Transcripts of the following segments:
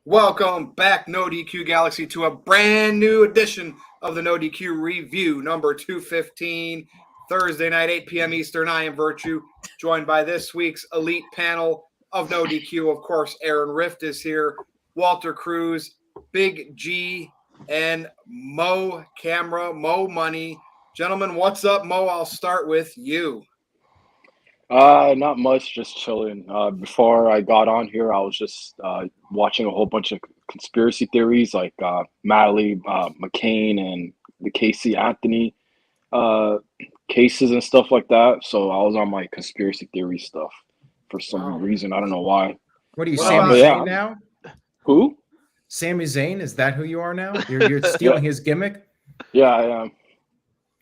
Welcome back, NoDQ Galaxy, to a brand new edition of the NoDQ Review, number 215, Thursday night, 8 p.m. Eastern. I am Virtue, joined by this week's elite panel of NoDQ. Of course, Aaron Rift is here, Walter Cruz, Big G, and Mo Camera, Mo Money. Gentlemen, what's up, Mo? I'll start with you. Not much, just chilling. Before I got on here, I was just watching a whole bunch of conspiracy theories, like Madley, McCain, and the Casey Anthony cases and stuff like that. So I was on my conspiracy theory stuff for some reason. I don't know why. What are you, Sami Zayn now? Who? Sami Zayn? Is that who you are now? You're stealing his gimmick? Yeah, I am.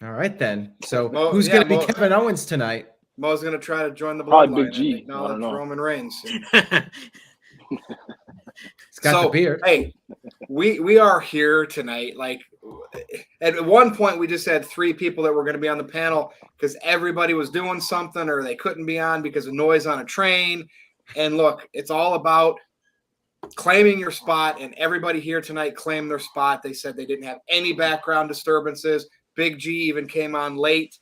All right, then. So who's going to be Kevin Owens tonight? Mo's going to try to join the Probably bloodline Big G. and acknowledge Roman Reigns. He's got the beard. Hey, we are here tonight. Like, at one point, we just had 3 people that were going to be on the panel because everybody was doing something or they couldn't be on because of noise on a train. And look, it's all about claiming your spot, and everybody here tonight claimed their spot. They said they didn't have any background disturbances. Big G even came on late.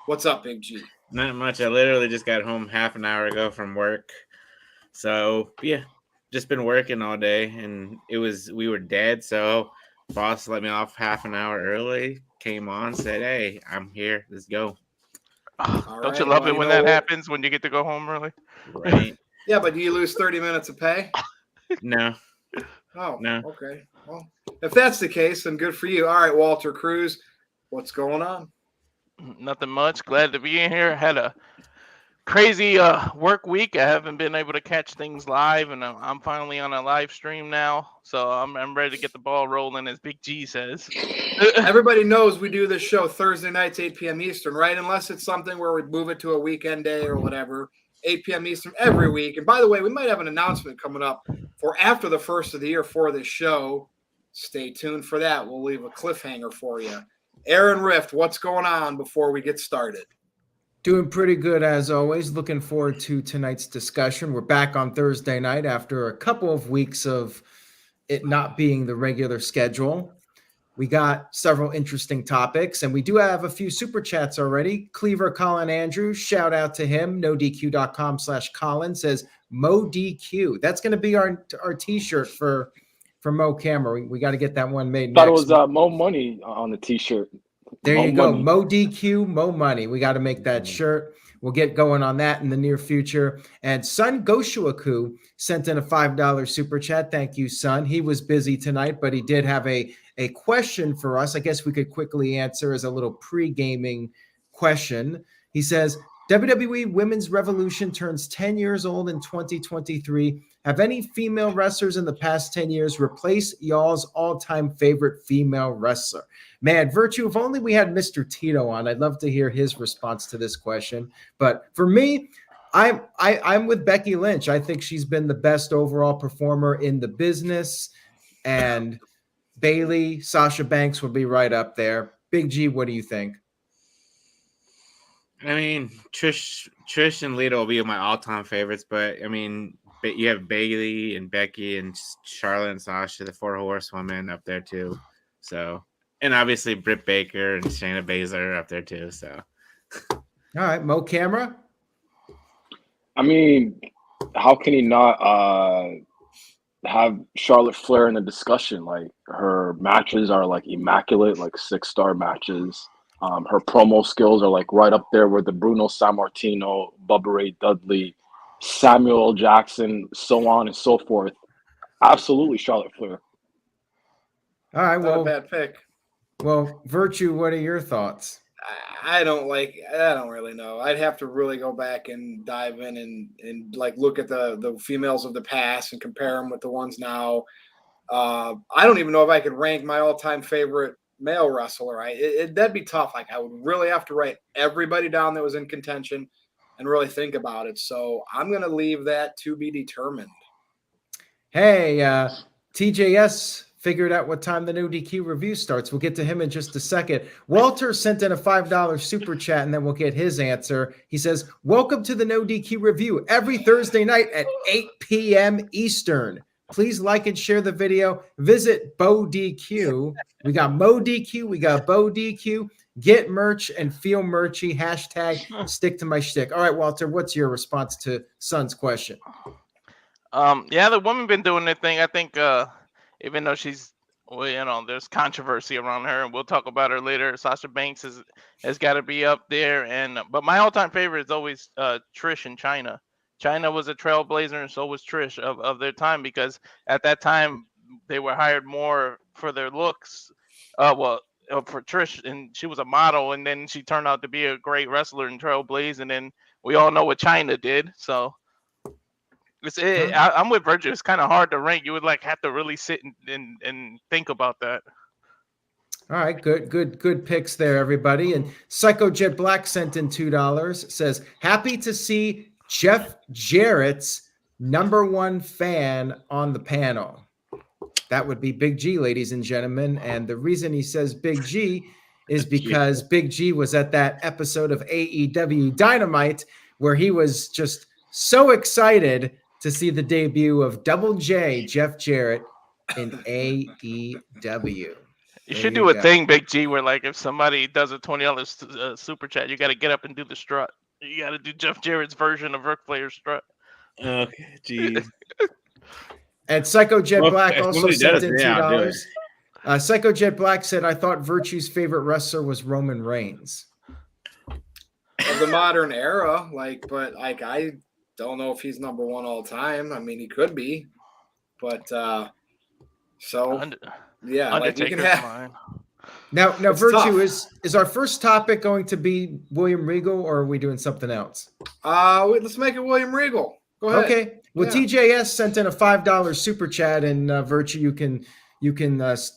What's up, Big G? Not much. I literally just got home half an hour ago from work. So, yeah, just been working all day, and we were dead. So, boss let me off half an hour early, came on, said, hey, I'm here. Let's go. Don't you love it when that happens, when you get to go home early? Right. Yeah, but do you lose 30 minutes of pay? No. Oh, no. Okay. Well, if that's the case, then good for you. All right, Walter Cruz, what's going on? Nothing much. Glad to be in here. Had a crazy work week. I haven't been able to catch things live, and I'm finally on a live stream now. So I'm ready to get the ball rolling, as Big G says. Everybody knows we do this show Thursday nights, 8 p.m. Eastern, right? Unless it's something where we move it to a weekend day or whatever. 8 p.m. Eastern every week. And by the way, we might have an announcement coming up for after the first of the year for this show. Stay tuned for that. We'll leave a cliffhanger for you. Aaron Rift, what's going on before we get started? Doing pretty good as always. Looking forward to tonight's discussion. We're back on Thursday night after a couple of weeks of it not being the regular schedule. We got several interesting topics, and we do have a few super chats already. Cleaver Colin Andrews, shout out to him. NoDQ.com/Colin says MoDQ. That's going to be our t-shirt for Mo Camera. We got to get that one made. Thought it was Mo Money on the t-shirt. There you go. Mo DQ, Mo Money. We got to make that shirt. We'll get going on that in the near future. And Sun Goshuaku sent in a $5 super chat. Thank you, Sun. He was busy tonight, but he did have a question for us. I guess we could quickly answer as a little pre-gaming question. He says, WWE Women's Revolution turns 10 years old in 2023. Have any female wrestlers in the past 10 years replaced y'all's all-time favorite female wrestler? Man, Virtue, if only we had Mr. Tito on. I'd love to hear his response to this question. But for me, I'm with Becky Lynch. I think she's been the best overall performer in the business. And Bayley, Sasha Banks would be right up there. Big G, what do you think? I mean, Trish and Lita will be my all-time favorites, but I mean, you have Bayley and Becky and Charlotte and Sasha, the 4 horsewomen up there too. So, and obviously Britt Baker and Shayna Baszler up there too. So, all right, Mo Camera. I mean, how can he not have Charlotte Flair in the discussion? Like, her matches are like immaculate, like 6-star matches. Her promo skills are like right up there with the Bruno Sammartino, Bubba Ray Dudley, Samuel L. Jackson, so on and so forth. Absolutely, Charlotte Flair. All right, Not a bad pick. Well, Virtue, what are your thoughts? I don't really know. I'd have to really go back and dive in and like look at the females of the past and compare them with the ones now. I don't even know if I could rank my all-time favorite male wrestler. That'd be tough. Like I would really have to write everybody down that was in contention and really think about it. So I'm going to leave that to be determined. Hey, TJS figured out what time the NoDQ review starts. We'll get to him in just a second. Walter sent in a $5 super chat, and then we'll get his answer. He says, welcome to the NoDQ review every Thursday night at 8 p.m. Eastern. Please like and share the video. Visit BoDQ. We got MoDQ. We got BoDQ. Get merch and feel merchy. Hashtag stick to my shtick. All right, Walter, what's your response to Son's question? Yeah, the woman been doing their thing. I think even though she's, well, you know, there's controversy around her, and we'll talk about her later. Sasha Banks has got to be up there, but my all-time favorite is always Trish and Chyna. Chyna was a trailblazer, and so was Trish of their time, because at that time they were hired more for their looks. For Trish, and she was a model, and then she turned out to be a great wrestler and trailblaze, and then we all know what Chyna did. So I'm with Virgil. It's kind of hard to rank. You would like have to really sit and think about that. All right, good picks there, everybody. And Psycho Jet Black sent in $2. Says, happy to see Jeff Jarrett's #1 fan on the panel. That would be Big G, ladies and gentlemen. And the reason he says Big G is because Big G was at that episode of AEW Dynamite where he was just so excited to see the debut of Double J, Jeff Jarrett, in AEW. You should do a thing, Big G, where like if somebody does a $20 super chat, you got to get up and do the strut. You got to do Jeff Jarrett's version of Ric Flair's strut. Okay, geez. And Psycho Jet Black also sent in $2. Psycho Jet Black said, I thought Virtue's favorite wrestler was Roman Reigns. Of the modern era, I don't know if he's #1 all time. I mean, he could be, but yeah, you can have mine. Now, It's Virtue, tough. is our first topic going to be William Regal, or are we doing something else? Let's make it William Regal. Go ahead. Okay. Well, Yeah. TJS sent in a $5 super chat, and Virtue, you can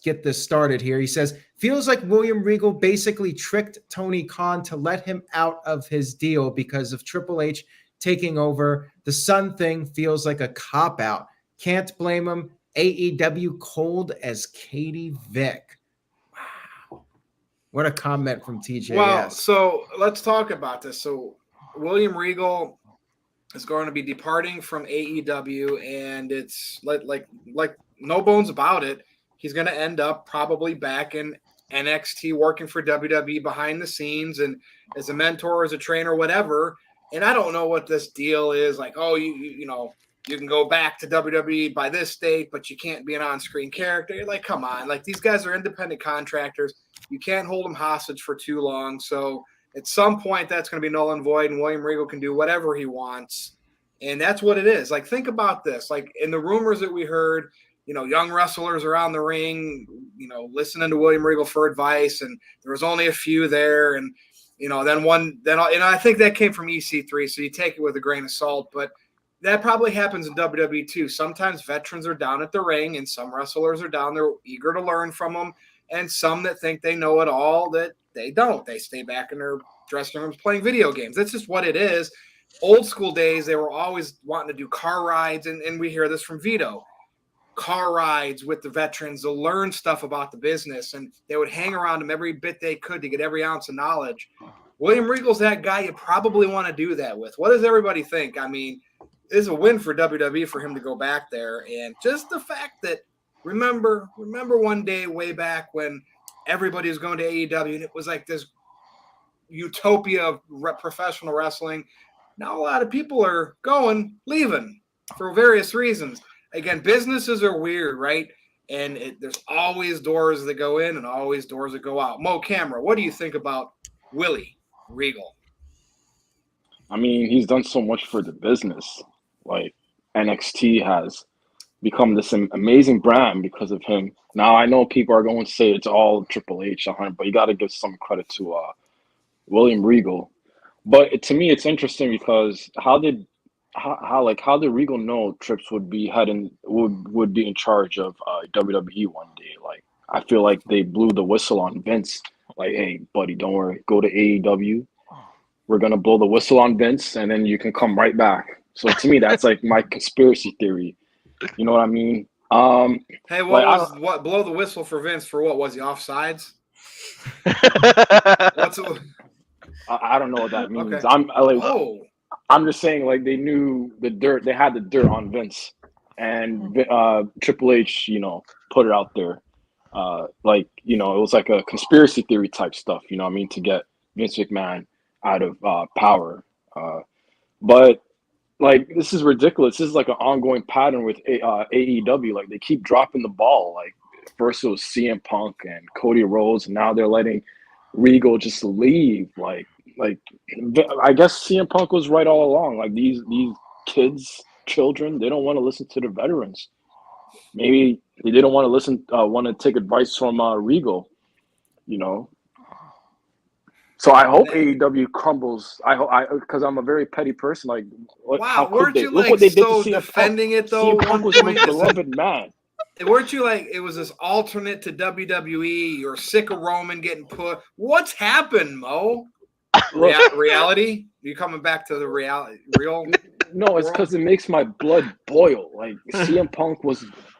get this started here. He says, feels like William Regal basically tricked Tony Khan to let him out of his deal because of Triple H taking over. The Sun thing feels like a cop-out. Can't blame him. AEW cold as Katie Vick. Wow. What a comment from TJS. Well, so let's talk about this. So William Regal is going to be departing from AEW, and it's like no bones about it. He's going to end up probably back in NXT working for WWE behind the scenes and as a mentor, as a trainer, whatever. And I don't know what this deal is. Like, oh, you know, you can go back to WWE by this date, but you can't be an on-screen character. You're like, come on. Like, these guys are independent contractors. You can't hold them hostage for too long. So at some point, that's going to be null and void, and William Regal can do whatever he wants. And that's what it is. Like, think about this. Like, in the rumors that we heard, you know, young wrestlers around the ring, you know, listening to William Regal for advice, and there was only a few there. And, you know, I think that came from EC3, so you take it with a grain of salt. But that probably happens in WWE too. Sometimes veterans are down at the ring, and some wrestlers are down there eager to learn from them. And some that think they know it all, that they don't. They stay back in their dressing rooms playing video games. That's just what it is. Old school days, they were always wanting to do car rides, and we hear this from Vito. Car rides with the veterans to learn stuff about the business, and they would hang around them every bit they could to get every ounce of knowledge. William Regal's that guy you probably want to do that with. What does everybody think? I mean, it's a win for WWE for him to go back there, and just the fact that remember one day way back when everybody was going to AEW and it was like this utopia of professional wrestling. Now a lot of people are leaving for various reasons. Again, businesses are weird, right? And there's always doors that go in and always doors that go out. Mo Camera, what do you think about Willie Regal? I mean, he's done so much for the business. Like, NXT has become this amazing brand because of him. Now, I know people are going to say it's all Triple H, but you got to give some credit to William Regal. But to me, it's interesting because how did Regal know Trips would be would be in charge of WWE one day? Like, I feel like they blew the whistle on Vince. Like, hey, buddy, don't worry, go to AEW. We're gonna blow the whistle on Vince, and then you can come right back. So to me, that's like my conspiracy theory. You know what I mean? Hey, like, what blow the whistle for Vince for what? Was he offsides? What's it? I don't know what that means. Okay. I'm just saying, like, they knew the dirt. They had the dirt on Vince, and Triple H, put it out there. Like, it was like a conspiracy theory type stuff. You know what I mean? To get Vince McMahon out of power. But like, this is ridiculous. This is like an ongoing pattern with AEW. Like, they keep dropping the ball. Like, first it was CM Punk and Cody Rhodes, and now they're letting Regal just leave. Like I guess CM Punk was right all along. Like, these children, they don't want to listen to the veterans. Maybe they didn't want to want to take advice from Regal, So I hope AEW crumbles. Because I'm a very petty person. Like, how could they? Look what they did to CM defending Punk. it though? CM Punk was the most beloved man. Weren't you like it was this alternate to WWE? You're sick of Roman getting put. What's happened, Mo? Reality? You coming back to the real? No, it's because it makes my blood boil. Like, CM Punk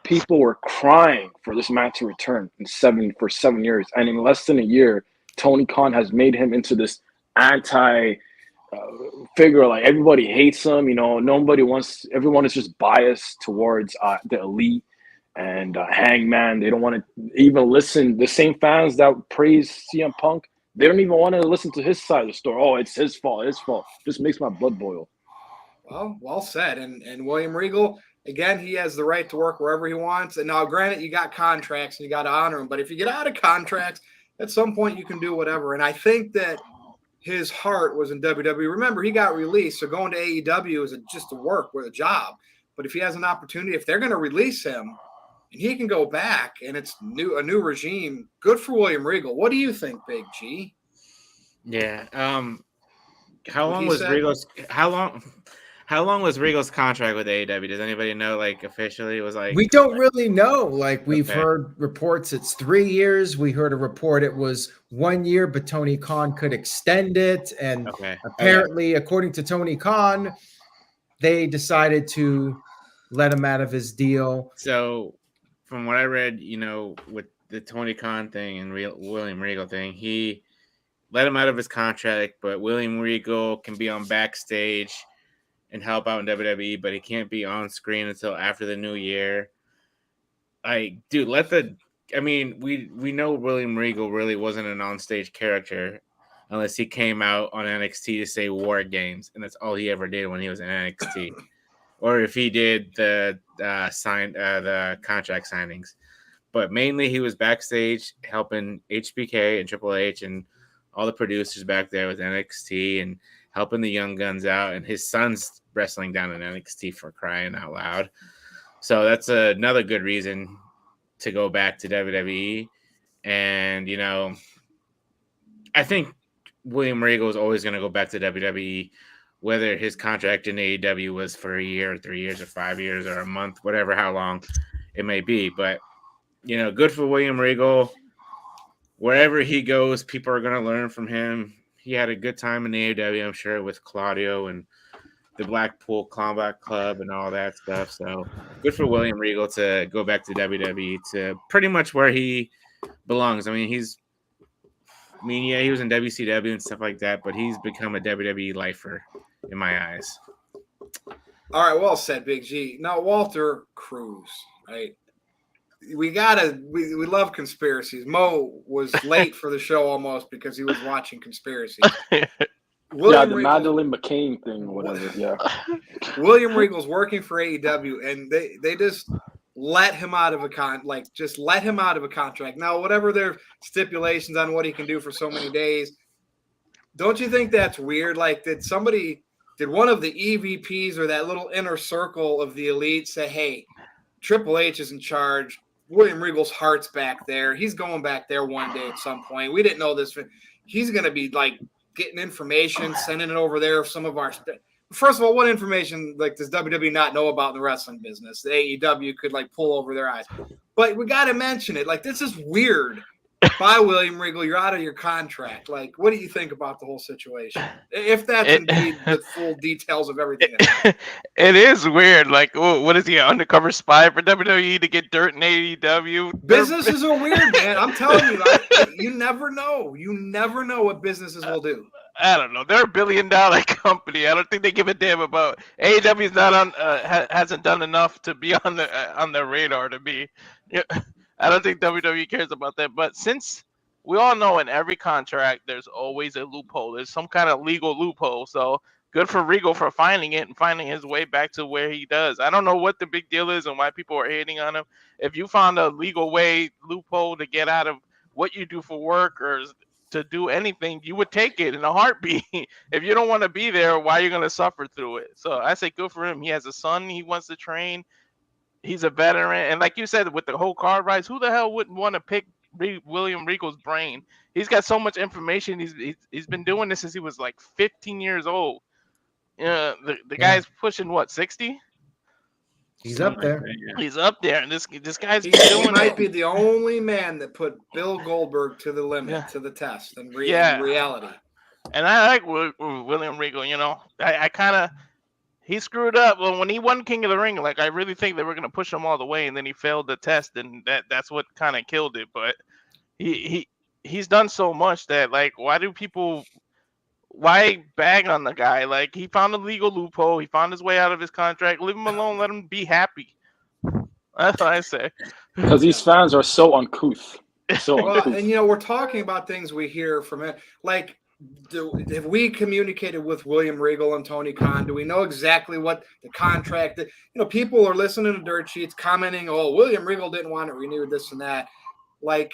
people were crying for this man to return for 7 years, and in less than a year, Tony Khan has made him into this anti figure. Like, everybody hates him. Everyone is just biased towards the elite and Hangman. They don't want to even listen. The same fans that praise CM Punk, they don't even want to listen to his side of the story. Oh, it's his fault. Just makes my blood boil. Well said. And William Regal, again, he has the right to work wherever he wants. And now, granted, you got contracts and you got to honor them. But if you get out of contracts, at some point you can do whatever. And I think that his heart was in WWE. Remember, he got released. So going to AEW is just to work with a job. But if he has an opportunity, if they're going to release him and he can go back and it's a new regime, good for William Regal. What do you think, Big G? Yeah. How long was Regal's contract with AEW? Does anybody know? Like, officially, it was like, we don't really know. Like, we've heard reports it's 3 years. We heard a report it was 1 year, but Tony Khan could extend it. And apparently, according to Tony Khan, they decided to let him out of his deal. So, from what I read, with the Tony Khan thing and William Regal thing, he let him out of his contract, but William Regal can be on backstage and help out in WWE, but he can't be on screen until after the new year. We know William Regal really wasn't an onstage character unless he came out on NXT to say War Games, and that's all he ever did when he was in NXT. Or if he did the contract signings. But mainly he was backstage helping HBK and Triple H and all the producers back there with NXT and helping the young guns out, and his son's wrestling down in NXT, for crying out loud. So that's another good reason to go back to WWE. And, I think William Regal is always going to go back to WWE, whether his contract in AEW was for a year or 3 years or 5 years or a month, whatever, how long it may be. But, good for William Regal. Wherever he goes, people are going to learn from him. He had a good time in the AEW, I'm sure, with Claudio and the Blackpool Combat Club and all that stuff. So good for William Regal to go back to WWE, to pretty much where he belongs. He was in WCW and stuff like that, but he's become a WWE lifer in my eyes. All right, well said, Big G. Now, Walter Cruz, right? We love conspiracies. Mo was late for the show almost because he was watching conspiracies. The Madeleine McCain thing or whatever. Yeah. William Regal's working for AEW, and they just let him out of a contract. Now, whatever their stipulations on what he can do for so many days, don't you think that's weird? Like, did one of the EVPs or that little inner circle of the elite say, hey, Triple H is in charge. William Regal's heart's back there. He's going back there one day at some point. We didn't know this. He's going to be like getting information, sending it over there. Some of our first of all, what information like does WWE not know about in the wrestling business? The AEW could like pull over their eyes, but we got to mention it. Like this is weird. By William Regal, you're out of your contract. Like, what do you think about the whole situation? If that's indeed the full details of everything. It is weird. Like, what is he, an undercover spy for WWE to get dirt in AEW? Businesses are weird, man. I'm telling you, like, you never know. You never know what businesses will do. I don't know. They're $1 billion company. I don't think they give a damn about AEW's not on. Hasn't done enough to be on the radar to be. Yeah, I don't think WWE cares about that. But since we all know in every contract there's always a loophole. There's some kind of legal loophole. So good for Regal for finding it and finding his way back to where he does. I don't know what the big deal is and why people are hating on him. If you found a legal way loophole to get out of what you do for work or to do anything, you would take it in a heartbeat. If you don't want to be there, why are you going to suffer through it? So I say good for him. He has a son he wants to train. He's a veteran. And like you said, with the whole card rights, who the hell wouldn't want to pick William Regal's brain? He's got so much information. He's been doing this since he was like 15 years old. The guy's pushing what, 60? He's up there. He's up there, and this guy's He doing might it. be the only man that put Bill Goldberg to the limit, to the test, in reality. And I like William Regal. You know, I kind of he screwed up. Well, when he won King of the Ring, like I really think they were gonna push him all the way, and then he failed the test, and that's what kind of killed it. But he's done so much that like, why bag on the guy? Like he found a legal loophole. He found his way out of his contract. Leave him alone. Let him be happy. That's what I say. Because these fans are so uncouth. Well, and we're talking about things we hear from it. Like, have we communicated with William Regal and Tony Khan? Do we know exactly what the contract? People are listening to dirt sheets, commenting, "Oh, William Regal didn't want it renewed, this and that." Like,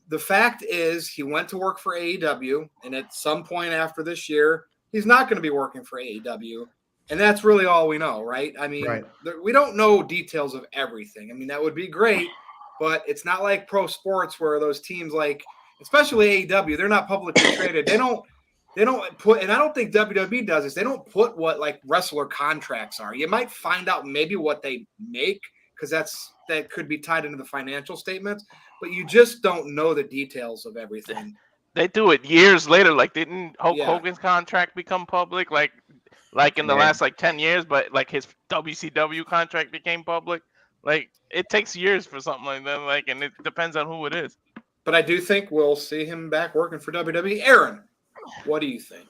the fact is, he went to work for AEW, and at some point after this year, he's not going to be working for AEW. And that's really all we know, right? I mean, we don't know details of everything. I mean, that would be great, but it's not like pro sports where those teams, like, especially AEW, they're not publicly traded. They don't put, and I don't think WWE does this, they don't put what, like, wrestler contracts are. You might find out maybe what they make, because that could be tied into the financial statements, but you just don't know the details of everything. They do it years later. Like, didn't Hulk Hogan's contract become public? Like in the last 10 years, but like his WCW contract became public. Like, it takes years for something like that. Like, and it depends on who it is. But I do think we'll see him back working for WWE. Aaron, what do you think?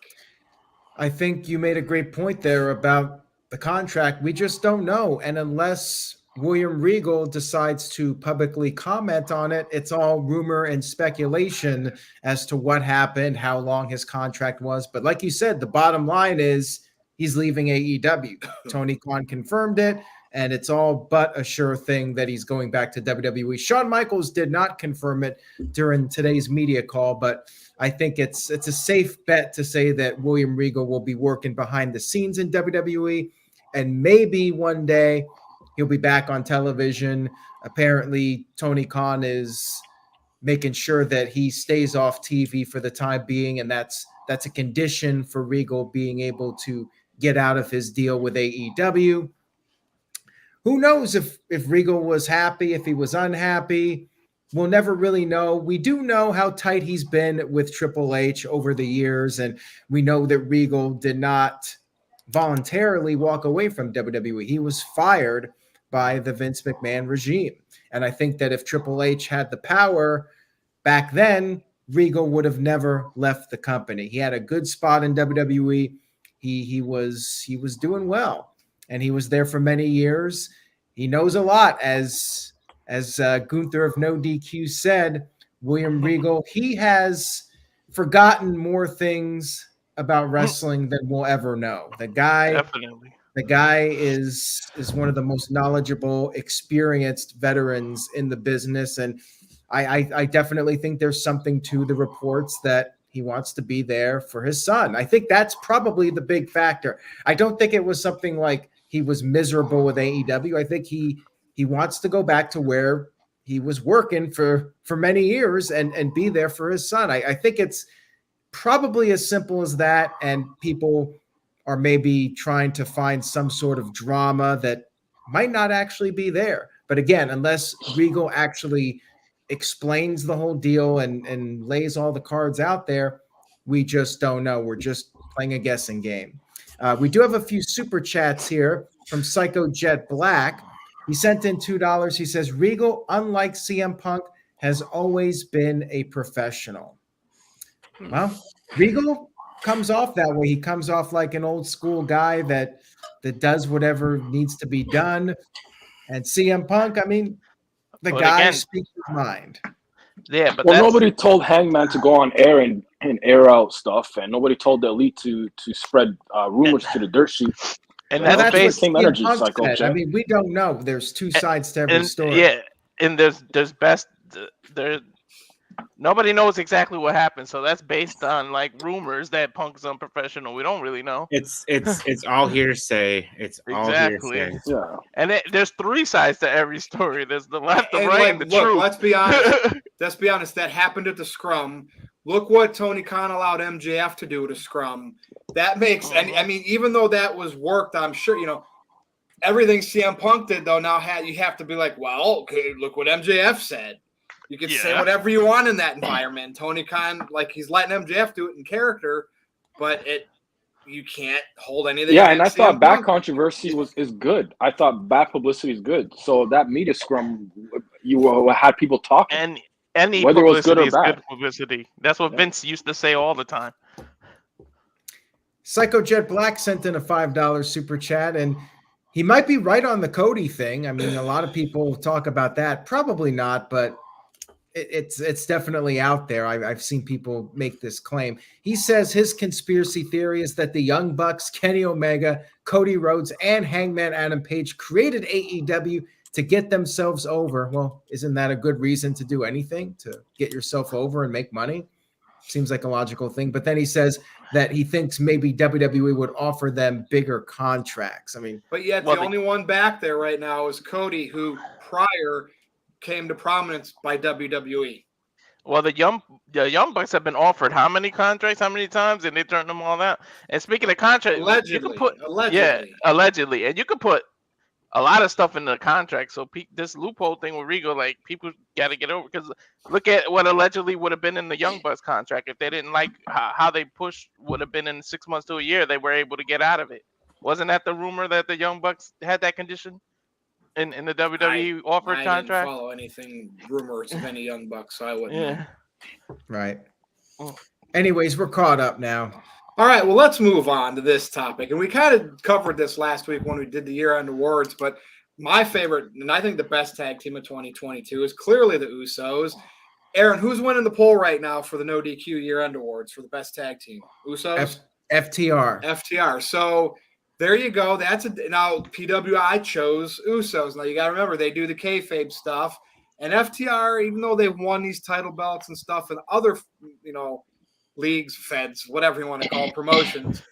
I think you made a great point there about the contract. We just don't know. And unless William Regal decides to publicly comment on it, it's all rumor and speculation as to what happened, how long his contract was. But like you said, the bottom line is he's leaving AEW. Tony Khan confirmed it, and it's all but a sure thing that he's going back to WWE. Shawn Michaels did not confirm it during today's media call, but I think it's a safe bet to say that William Regal will be working behind the scenes in WWE, and maybe one day he'll be back on television. Apparently, Tony Khan is making sure that he stays off TV for the time being, and that's a condition for Regal being able to get out of his deal with AEW. Who knows if Regal was happy, if he was unhappy? We'll never really know. We do know how tight he's been with Triple H over the years, and we know that Regal did not voluntarily walk away from WWE. He was fired by the Vince McMahon regime. And I think that if Triple H had the power back then, Regal would have never left the company. He had a good spot in WWE. He was doing well, and he was there for many years. He knows a lot, as Gunther of NoDQ said. William Regal, he has forgotten more things about wrestling than we'll ever know. The guy is one of the most knowledgeable, experienced veterans in the business, and I definitely think there's something to the reports that he wants to be there for his son. I think that's probably the big factor. I don't think it was something like he was miserable with AEW. I think he wants to go back to where he was working for many years and be there for his son. I think it's probably as simple as that, and people are maybe trying to find some sort of drama that might not actually be there. But again, unless Regal actually explains the whole deal and lays all the cards out there, we just don't know. We're just playing a guessing game. We do have a few super chats here from Psycho Jet Black. He sent in $2. He says, Regal, unlike CM Punk, has always been a professional. Well, Regal comes off that way. He comes off like an old school guy that does whatever needs to be done. And CM Punk, I mean, the But guy again- speaks his mind. Yeah, but Well, that's, nobody told Hangman to go on air and air out stuff, and nobody told the Elite to spread rumors to the dirt sheet. and Well, that's that's based. what Team CM energy, Punk Psycho said. Jet. I mean, we don't know. There's two sides to every And story. yeah, and there's best there. Nobody knows exactly what happened, so that's based on like rumors that Punk's unprofessional. We don't really know. It's all hearsay. It's all Exactly. hearsay. Yeah. And there's three sides to every story. There's the left, the And right, like, and the look, truth. let's be honest. Let's be honest. That happened at the scrum. Look what Tony Khan allowed MJF to do at a scrum. That makes, and I mean, even though that was worked, I'm sure everything CM Punk did though. Now you have to be like, well, okay, look what MJF said. You can say Yeah. whatever you want in that environment. Tony Khan, like he's letting MJF do it in character, but you can't hold anything. Yeah, and I against thought CM back Punk. controversy is good. I thought back publicity is good. So that media scrum, you had people talking. And any Whether it was good publicity or is bad. good publicity. That's what Yeah. Vince used to say all the time. Psycho Jet Black sent in a $5 super chat, and he might be right on the Cody thing. I mean, a lot of people talk about that. Probably not, but it's definitely out there. I've seen people make this claim. He says his conspiracy theory is that the Young Bucks, Kenny Omega, Cody Rhodes, and Hangman Adam Page created AEW to get themselves over. Well, isn't that a good reason to do anything, to get yourself over and make money? Seems like a logical thing. But then he says that he thinks maybe WWE would offer them bigger contracts. I mean, But yet Well, the only one back there right now is Cody, who prior came to prominence by WWE. Well, the young Bucks have been offered how many contracts, how many times, and they turned them all out. And speaking of contracts, you can put allegedly, and you could put a lot of stuff in the contract. So this loophole thing with Regal, like people got to get over, because look at what allegedly would have been in the Young Bucks contract if they didn't like how they pushed. Would have been in 6 months to a year. They were able to get out of it. Wasn't that the rumor that the Young Bucks had that condition in the WWE offered I contract? didn't follow anything rumors of any Young Bucks, so I wouldn't know. Yeah. right. Oh. Anyways, we're caught up now. All right, well, let's move on to this topic. And we kind of covered this last week when we did the year-end awards, but my favorite, and I think the best tag team of 2022 is clearly the Usos. Aaron, who's winning the poll right now for the NoDQ year-end awards for the best tag team? Usos? FTR. FTR. So there you go. Now PWI chose Usos. Now you got to remember they do the kayfabe stuff, and FTR, even though they've won these title belts and stuff and other, leagues, feds, whatever you want to call promotions,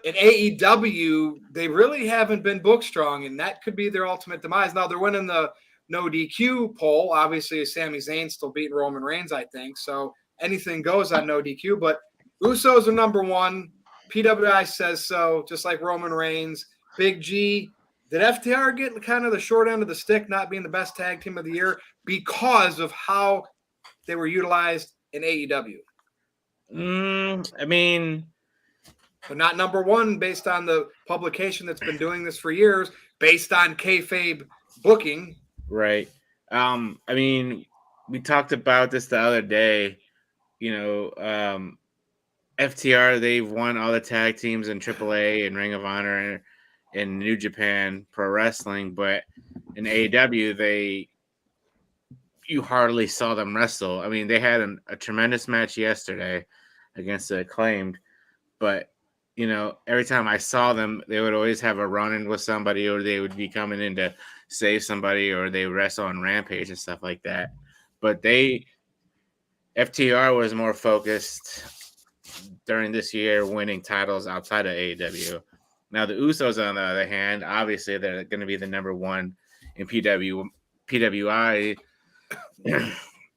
in AEW they really haven't been booked strong, and that could be their ultimate demise. Now they're winning the no DQ poll. Obviously, Sami Zayn still beating Roman Reigns, I think. So anything goes on no DQ. But Usos are number one. PWI says so, just like Roman Reigns. Big G, did FTR get kind of the short end of the stick, not being the best tag team of the year because of how they were utilized in AEW? I mean, But not number one based on the publication that's been doing this for years, based on kayfabe booking. right. I mean, we talked about this the other day. FTR, they've won all the tag teams in AAA and Ring of Honor and in New Japan Pro Wrestling, but in AEW, you hardly saw them wrestle. I mean, they had a tremendous match yesterday against the Acclaimed, but every time I saw them, they would always have a run-in with somebody, or they would be coming in to save somebody, or they wrestle on Rampage and stuff like that. But FTR was more focused during this year winning titles outside of AEW. Now the Usos, on the other hand, obviously they're going to be the number one in PWI.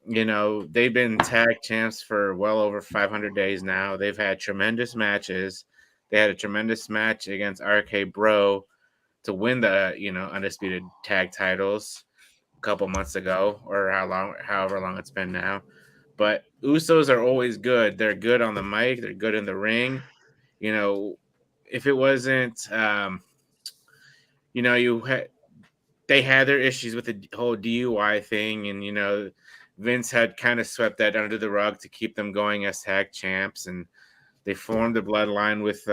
You know, they've been tag champs for well over 500 days now. They've had tremendous matches. They had a tremendous match against RK Bro to win the, undisputed tag titles a couple months ago, or however long it's been now. But Usos are always good. They're good on the mic. They're good in the ring. You know, if it wasn't, they had their issues with the whole DUI thing, and Vince had kind of swept that under the rug to keep them going as tag champs, and they formed a bloodline with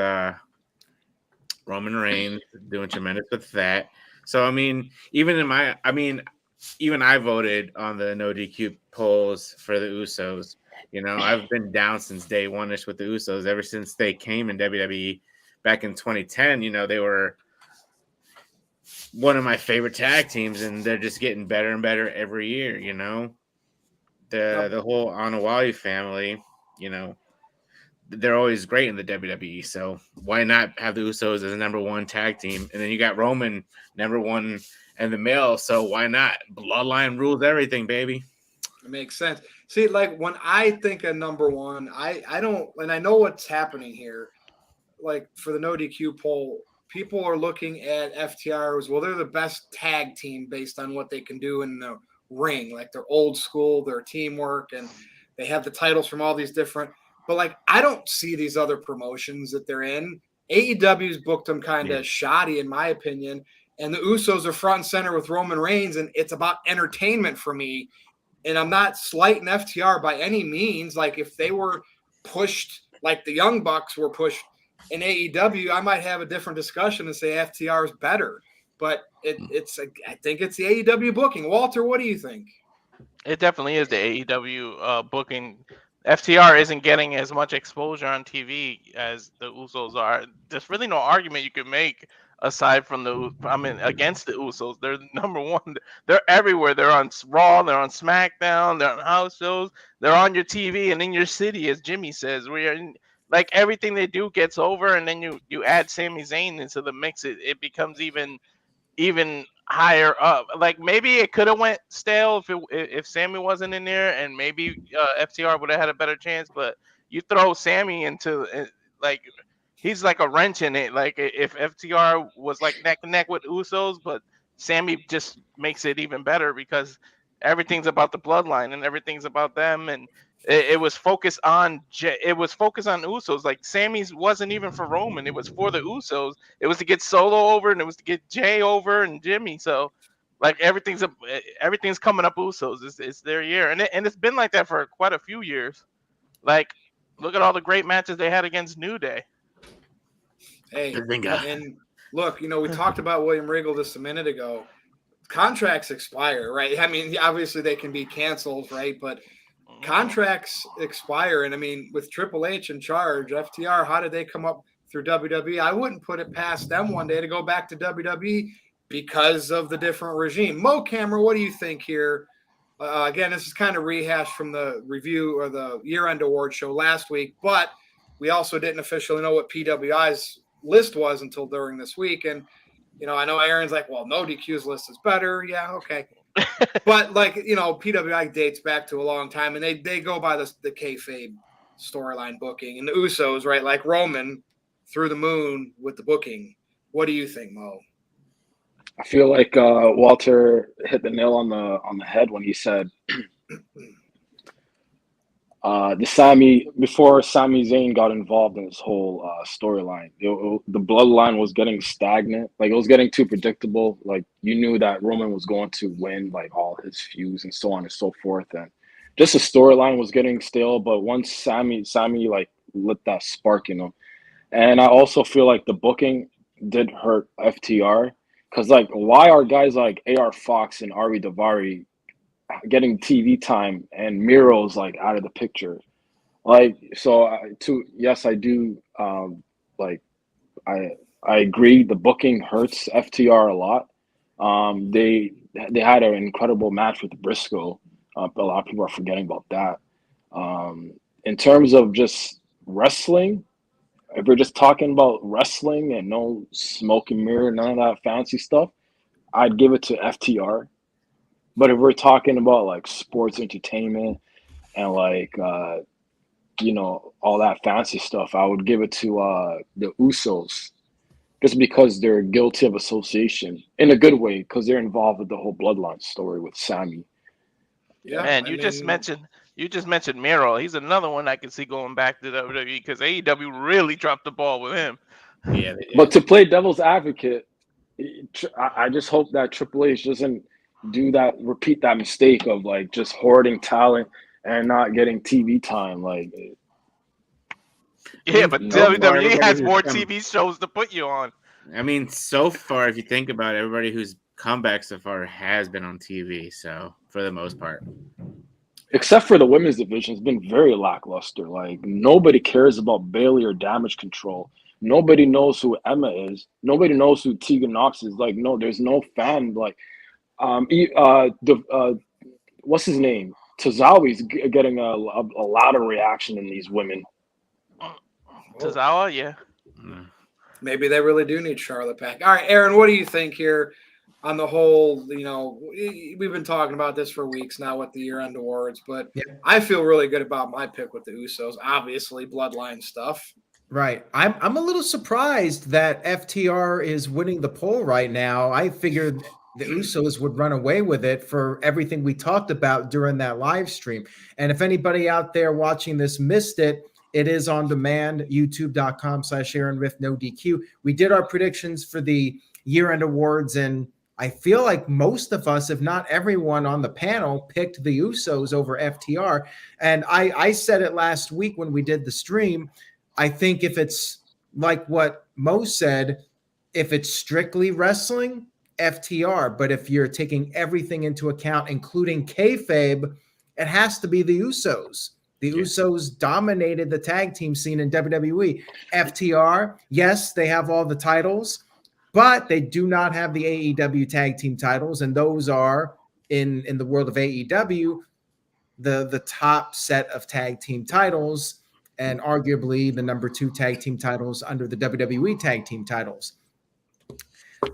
Roman Reigns, doing tremendous with that. So I mean, even I voted on the no DQ polls for the Usos. I've been down since day one-ish with the Usos ever since they came in WWE back in 2010. They were one of my favorite tag teams, and they're just getting better and better every year. The whole Anawali family, they're always great in the WWE. So why not have the Usos as a number one tag team? And then you got Roman number one in the male. So why not? Bloodline rules everything, baby. It makes sense. See, like when I think of number one, I don't, and I know what's happening here. Like for the no DQ poll, people are looking at FTR as, well, they're the best tag team based on what they can do in the ring. Like they're old school, their teamwork, and they have the titles from all these different. But like, I don't see these other promotions that they're in. AEW's booked them kind of shoddy, in my opinion. And the Usos are front and center with Roman Reigns, and it's about entertainment for me. And I'm not slighting FTR by any means. Like if they were pushed like the Young Bucks were pushed in AEW, I might have a different discussion and say FTR is better. But I think it's the AEW booking. Walter, what do you think? It definitely is the AEW booking. FTR isn't getting as much exposure on TV as the Usos are. There's really no argument you could make aside from against the Usos. They're number one. They're everywhere. They're on Raw. They're on SmackDown. They're on house shows. They're on your TV and in your city, as Jimmy says. Like everything they do gets over, and then you add Sami Zayn into the mix. It becomes even higher up. Like maybe it could have went stale if Sammy wasn't in there, and maybe FTR would have had a better chance. But you throw Sammy into like he's like a wrench in it. Like if FTR was like neck and neck with Usos, but Sammy just makes it even better because everything's about the bloodline and everything's about them, and it was focused on Usos. Like Sammy's wasn't even for Roman; it was for the Usos. It was to get Solo over, and it was to get Jay over and Jimmy. So, like everything's coming up Usos. It's their year, and it's been like that for quite a few years. Like, look at all the great matches they had against New Day. Hey, and look, we talked about William Regal just a minute ago. Contracts expire, right? I mean, obviously they can be canceled, right? But contracts expire, and I mean, with Triple H in charge, FTR, how did they come up through WWE? I wouldn't put it past them one day to go back to WWE because of the different regime. Mo Camera, what do you think here? Again, this is kind of rehashed from the review or the year-end award show last week, but we also didn't officially know what PWI's list was until during this week. And, I know Aaron's like, well, no DQ's list is better. Yeah, okay. But like, PWI dates back to a long time, and they go by the kayfabe storyline booking, and the Usos, right? Like Roman through the moon with the booking. What do you think, Mo? I feel like Walter hit the nail on the head when he said before Sami Zayn got involved in this whole storyline, the bloodline was getting stagnant. Like it was getting too predictable. Like you knew that Roman was going to win like all his feuds and so on and so forth, and just the storyline was getting stale. But once Sami like lit that spark in him, and I also feel like the booking did hurt FTR because like why are guys like AR Fox and Ari Daivari getting TV time and Miro's like out of the picture? Like, so yes, I do. Like, I agree. The booking hurts FTR a lot. They had an incredible match with Briscoe. A lot of people are forgetting about that. In terms of just wrestling, if we're just talking about wrestling and no smoke and mirror, none of that fancy stuff, I'd give it to FTR. But if we're talking about like sports entertainment and like all that fancy stuff, I would give it to the Usos, just because they're guilty of association in a good way, because they're involved with the whole bloodline story with Sammy. Yeah, Man, you just mentioned Miro. He's another one I can see going back to WWE because AEW really dropped the ball with him. Yeah, But to play devil's advocate, I just hope that Triple H doesn't repeat that mistake of like just hoarding talent and not getting TV time. Like, Yeah, but so far, WWE has everybody more who's TV shows to put you on. I mean, so far, if you think about it, everybody who's come back so far has been on TV. So for the most part, except for the women's division, it's been very lackluster. Like, nobody cares about Bailey or Damage Control. Nobody knows who Emma is. Nobody knows who Tegan Knox is. Like, no, there's no fan. Like, what's his name? Tozawa's getting a lot of reaction in these women. Tozawa, yeah. Maybe they really do need Charlotte back. All right, Aaron, what do you think here on the whole? We've been talking about this for weeks now with the year-end awards, but I feel really good about my pick with the Usos. Obviously, bloodline stuff. Right. I'm a little surprised that FTR is winning the poll right now. I figured the Usos would run away with it for everything we talked about during that live stream. And if anybody out there watching this missed it, it is on demand, youtube.com/AaronRiff NoDQ. We did our predictions for the year-end awards, and I feel like most of us, if not everyone on the panel, picked the Usos over FTR. And I said it last week when we did the stream. I think if it's like what Mo said, if it's strictly wrestling, FTR. But if you're taking everything into account, including kayfabe, it has to be the Usos. The Usos dominated the tag team scene in WWE. FTR, yes, they have all the titles, but they do not have the AEW tag team titles, and those are in the world of AEW the top set of tag team titles, and arguably the number 2 tag team titles under the WWE tag team titles.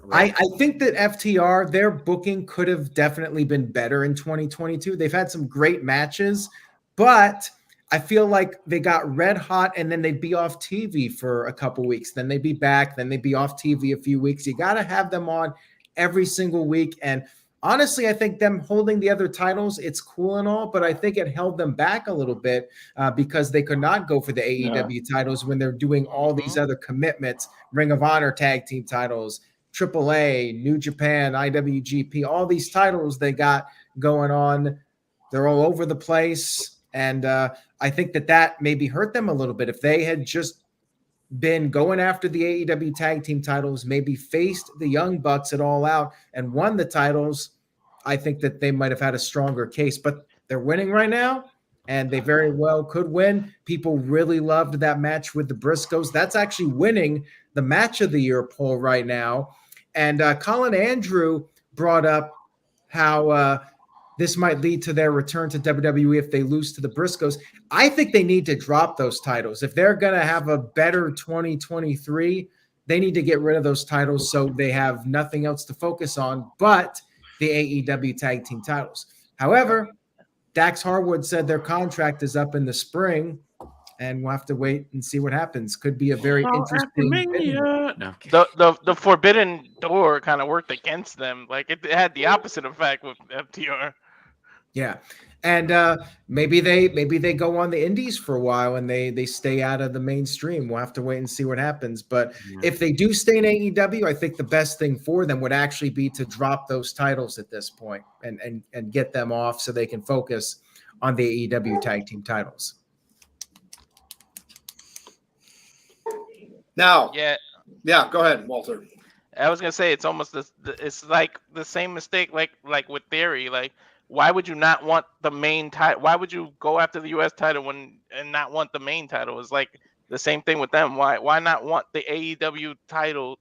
Right. I think that FTR, their booking could have definitely been better in 2022. They've had some great matches, but I feel like they got red hot and then they'd be off TV for a couple weeks. Then they'd be back. Then they'd be off TV a few weeks. You got to have them on every single week. And honestly, I think them holding the other titles, it's cool and all, but I think it held them back a little bit because they could not go for the AEW titles when they're doing all these other commitments, Ring of Honor tag team titles, AAA, New Japan, IWGP, all these titles they got going on. They're all over the place. And I think that maybe hurt them a little bit. If they had just been going after the AEW tag team titles, maybe faced the Young Bucks at All Out and won the titles, I think that they might have had a stronger case. But they're winning right now, and they very well could win. People really loved that match with the Briscoes. That's actually winning the match of the year poll right now. And Colin Andrew brought up how this might lead to their return to WWE if they lose to the Briscoes. I think they need to drop those titles. If they're going to have a better 2023, they need to get rid of those titles so they have nothing else to focus on but the AEW tag team titles. However, Dax Harwood said their contract is up in the spring, and we'll have to wait and see what happens. Could be a very interesting. The forbidden door kind of worked against them. Like it had the opposite effect with FTR. Yeah, and maybe they go on the indies for a while and they stay out of the mainstream. We'll have to wait and see what happens. But if they do stay in AEW, I think the best thing for them would actually be to drop those titles at this point and get them off so they can focus on the AEW tag team titles. Now, go ahead, Walter. I was gonna say it's almost it's like the same mistake like with Theory. Like, why would you not want the main title? Why would you go after the U.S. title and not want the main title? It's like the same thing with them. Why not want the AEW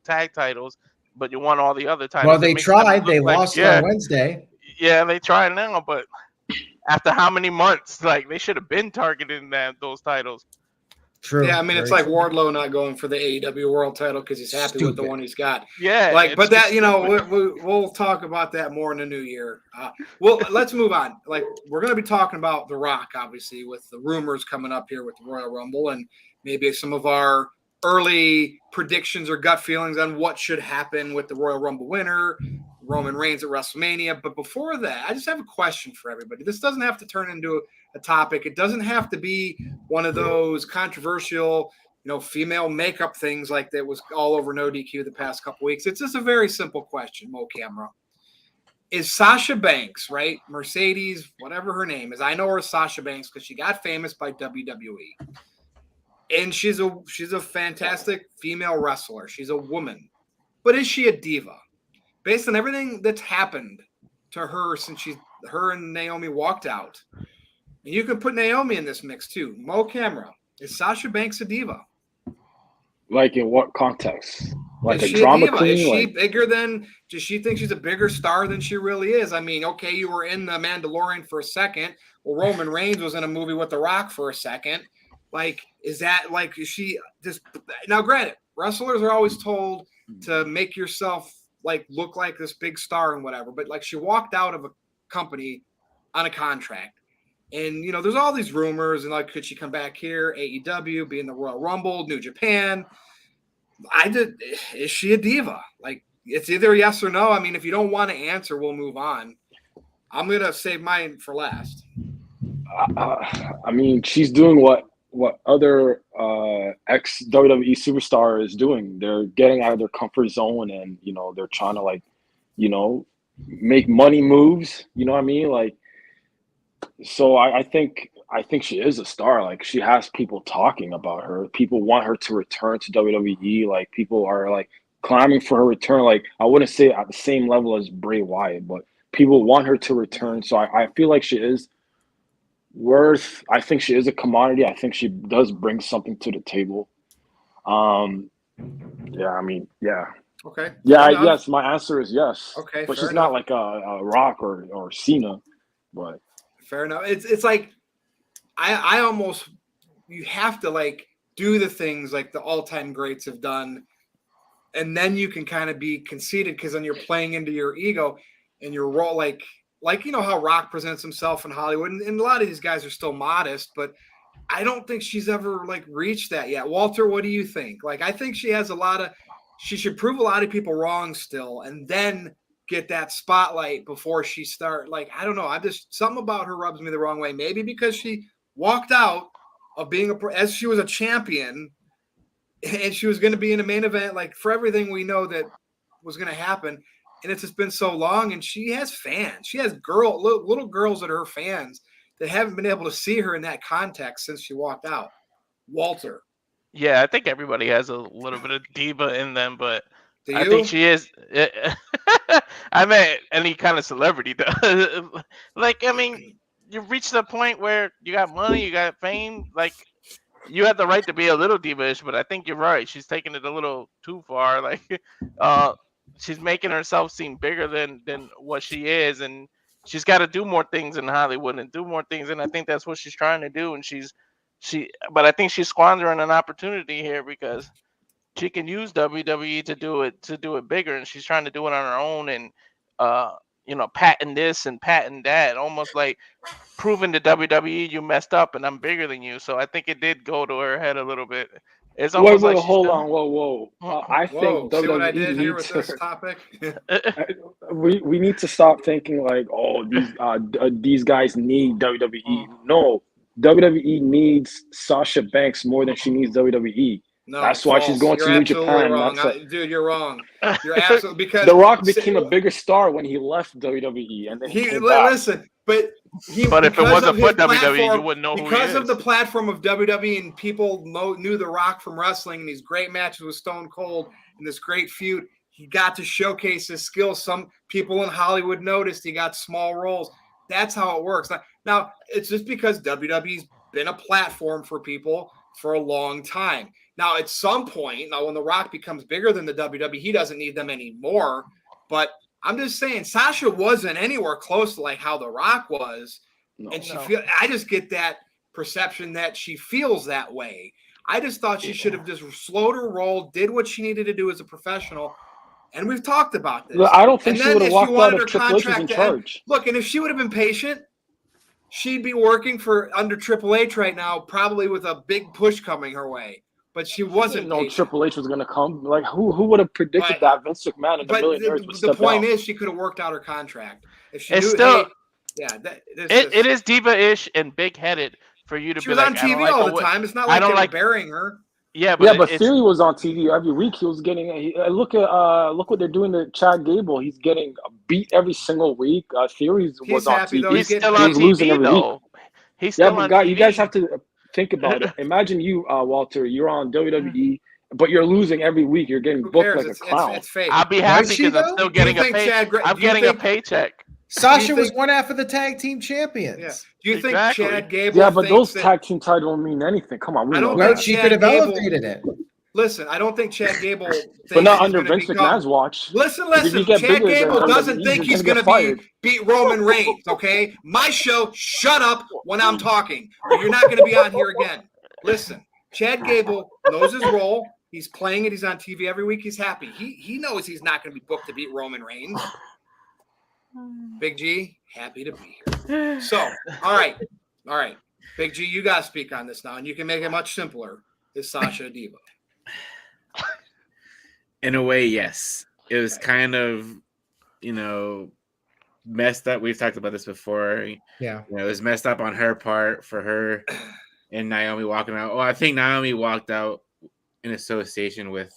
tag titles, but you want all the other titles? Well, they tried. They lost on Wednesday. Yeah, they tried now, but after how many months? Like, they should have been targeting those titles. True. Yeah, I mean, it's Very like true. Wardlow not going for the AEW World Title because he's happy with the Stupid. one he's got. Yeah, Like, but it's that, you know, we'll talk about that more in the new year. Well, let's move on. Like, we're going to be talking about The Rock, obviously, with the rumors coming up here with the Royal Rumble, and maybe some of our early predictions or gut feelings on what should happen with the Royal Rumble winner, Roman Reigns at WrestleMania. But before that, I just have a question for everybody. This doesn't have to turn into a topic. It doesn't have to be one of those controversial, you know, female makeup things like that was all over NoDQ the past couple weeks. It's just a very simple question, Mo Camera. Is Sasha Banks, right? Mercedes, whatever her name is. I know her as Sasha Banks because she got famous by WWE. And she's a fantastic female wrestler. She's a woman. But is she a diva? Based on everything that's happened to her since her and Naomi walked out. And you can put Naomi in this mix too. Mo Camera. Is Sasha Banks a diva? Like in what context? Like Is a she drama diva? queen? Is she Like, bigger than? Does she think she's a bigger star than she really is? I mean, okay, you were in The Mandalorian for a second. Well, Roman Reigns was in a movie with The Rock for a second. Like, is that like? Is she just now? Granted, wrestlers are always told to make yourself like look like this big star and whatever. But like, she walked out of a company on a contract. And, you know, there's all these rumors and like, could she come back here? AEW, be in the Royal Rumble, New Japan. Is she a diva? Like, it's either yes or no. I mean, if you don't want to answer, we'll move on. I'm going to save mine for last. I mean, she's doing what other ex WWE superstar is doing. They're getting out of their comfort zone, and you know they're trying to like, you know, make money moves. You know what I mean? Like, so I think she is a star. Like, she has people talking about her. People want her to return to WWE. Like, people are like clamoring for her return. Like, I wouldn't say at the same level as Bray Wyatt, but people want her to return. So I feel like she is worth. I think she is a commodity. I think she does bring something to the table. Yeah, I mean, yeah. Okay. Yeah, yes, my answer is yes. Okay, but fair she's enough. not like a Rock or Cena, but fair enough. It's like I almost, you have to like do the things like the all-time greats have done, and then you can kind of be conceited because then you're playing into your ego and your role, like you know how Rock presents himself in Hollywood, and a lot of these guys are still modest, but I don't think she's ever like reached that yet. Walter, what do you think? Like, I think she has she should prove a lot of people wrong still, and then get that spotlight before she start. Like, I don't know. Something about her rubs me the wrong way. Maybe because she walked out of being as she was a champion and she was going to be in a main event, like for everything we know that was going to happen. And it's just been so long, and she has fans. She has little girls that are her fans that haven't been able to see her in that context since she walked out. Walter. Yeah, I think everybody has a little bit of diva in them, but Do I you? think she is. I mean, any kind of celebrity does. Like, I mean, you've reached the point where you got money, you got fame. Like, you have the right to be a little diva-ish, but I think you're right. She's taking it a little too far. Like, she's making herself seem bigger than what she is, and she's got to do more things in Hollywood and do more things. And I think that's what she's trying to do. And but I think she's squandering an opportunity here because she can use WWE to do it bigger, and she's trying to do it on her own, and you know, patent this and patent that, almost like proving to WWE you messed up and I'm bigger than you. So I think it did go to her head a little bit. It's almost wait, like she's hold done. on, whoa. I Whoa, think see what I WWE did here with needs this topic? we need to stop thinking like, oh, these guys need WWE. No, WWE needs Sasha Banks more than she needs WWE. No, that's why she's going You're to New absolutely Japan. wrong. That's Dude, you're wrong. You're absolutely, because The Rock became a bigger star when he left WWE, and then he came back. Listen, but But if it wasn't for WWE, you wouldn't know who he because is. of the platform of WWE, and people knew The Rock from wrestling and these great matches with Stone Cold and this great feud. He got to showcase his skills. Some people in Hollywood noticed he got small roles. That's how it works. Now it's just because WWE's been a platform for people for a long time. Now, at some point, when The Rock becomes bigger than the WWE, he doesn't need them anymore. But I'm just saying, Sasha wasn't anywhere close to like how The Rock was. No. And I just get that perception that she feels that way. I just thought she should have just slowed her roll, did what she needed to do as a professional. And we've talked about this. Look, I don't think and she then would have if she walked out wanted if her Triple H was in contract to end, charge. look, and if she would have been patient, she'd be working for under Triple H right now, probably with a big push coming her way. But she wasn't. No, patient. Triple H was going to come. Like, who would have predicted that Vince McMahon and the Millionaires would step the point down? is, she could have worked out her contract if she It's knew. still, It is diva-ish and big-headed for you to she be was like, on TV all the time. It's not like they were burying her. Yeah, but Theory was on TV every week. He was getting. Look what they're doing to Chad Gable. He's getting beat every single week. Theory was on TV. He's still on TV though. He's still on TV. You guys have to think about it. Imagine you, Walter. You're on WWE, but you're losing every week. You're getting booked like a clown. It's fake. I'll be happy because I'm still getting a paycheck. I'm getting a paycheck. Sasha was one half of the tag team champions. Yeah. Do you think Chad Gable? Yeah, but those tag team titles don't mean anything. Come on, well, she could have elevated it. Listen, I don't think Chad Gable. But not under Vince McMahon's watch. Listen. Chad Gable doesn't think he's going to beat Roman Reigns. Okay, my show. Shut up when I'm talking. Or you're not going to be on here again. Listen, Chad Gable knows his role. He's playing it. He's on TV every week. He's happy. He knows he's not going to be booked to beat Roman Reigns. Big G, happy to be here. So, all right. Big G, you got to speak on this now, and you can make it much simpler. Is Sasha a diva? In a way, yes. It was kind of, messed up. We've talked about this before. Yeah. It was messed up on her part for her and Naomi walking out. Well, I think Naomi walked out in association with,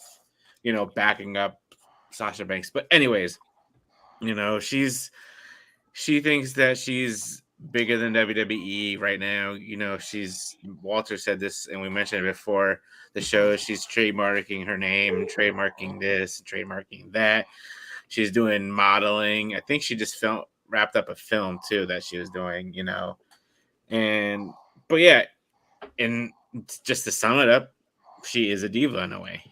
backing up Sasha Banks. But anyways, she thinks that she's bigger than WWE right now. Walter said this, and we mentioned it before the show. She's trademarking her name, trademarking this, trademarking that. She's doing modeling. I think she just wrapped up a film too that she was doing, but yeah, and just to sum it up, she is a diva in a way,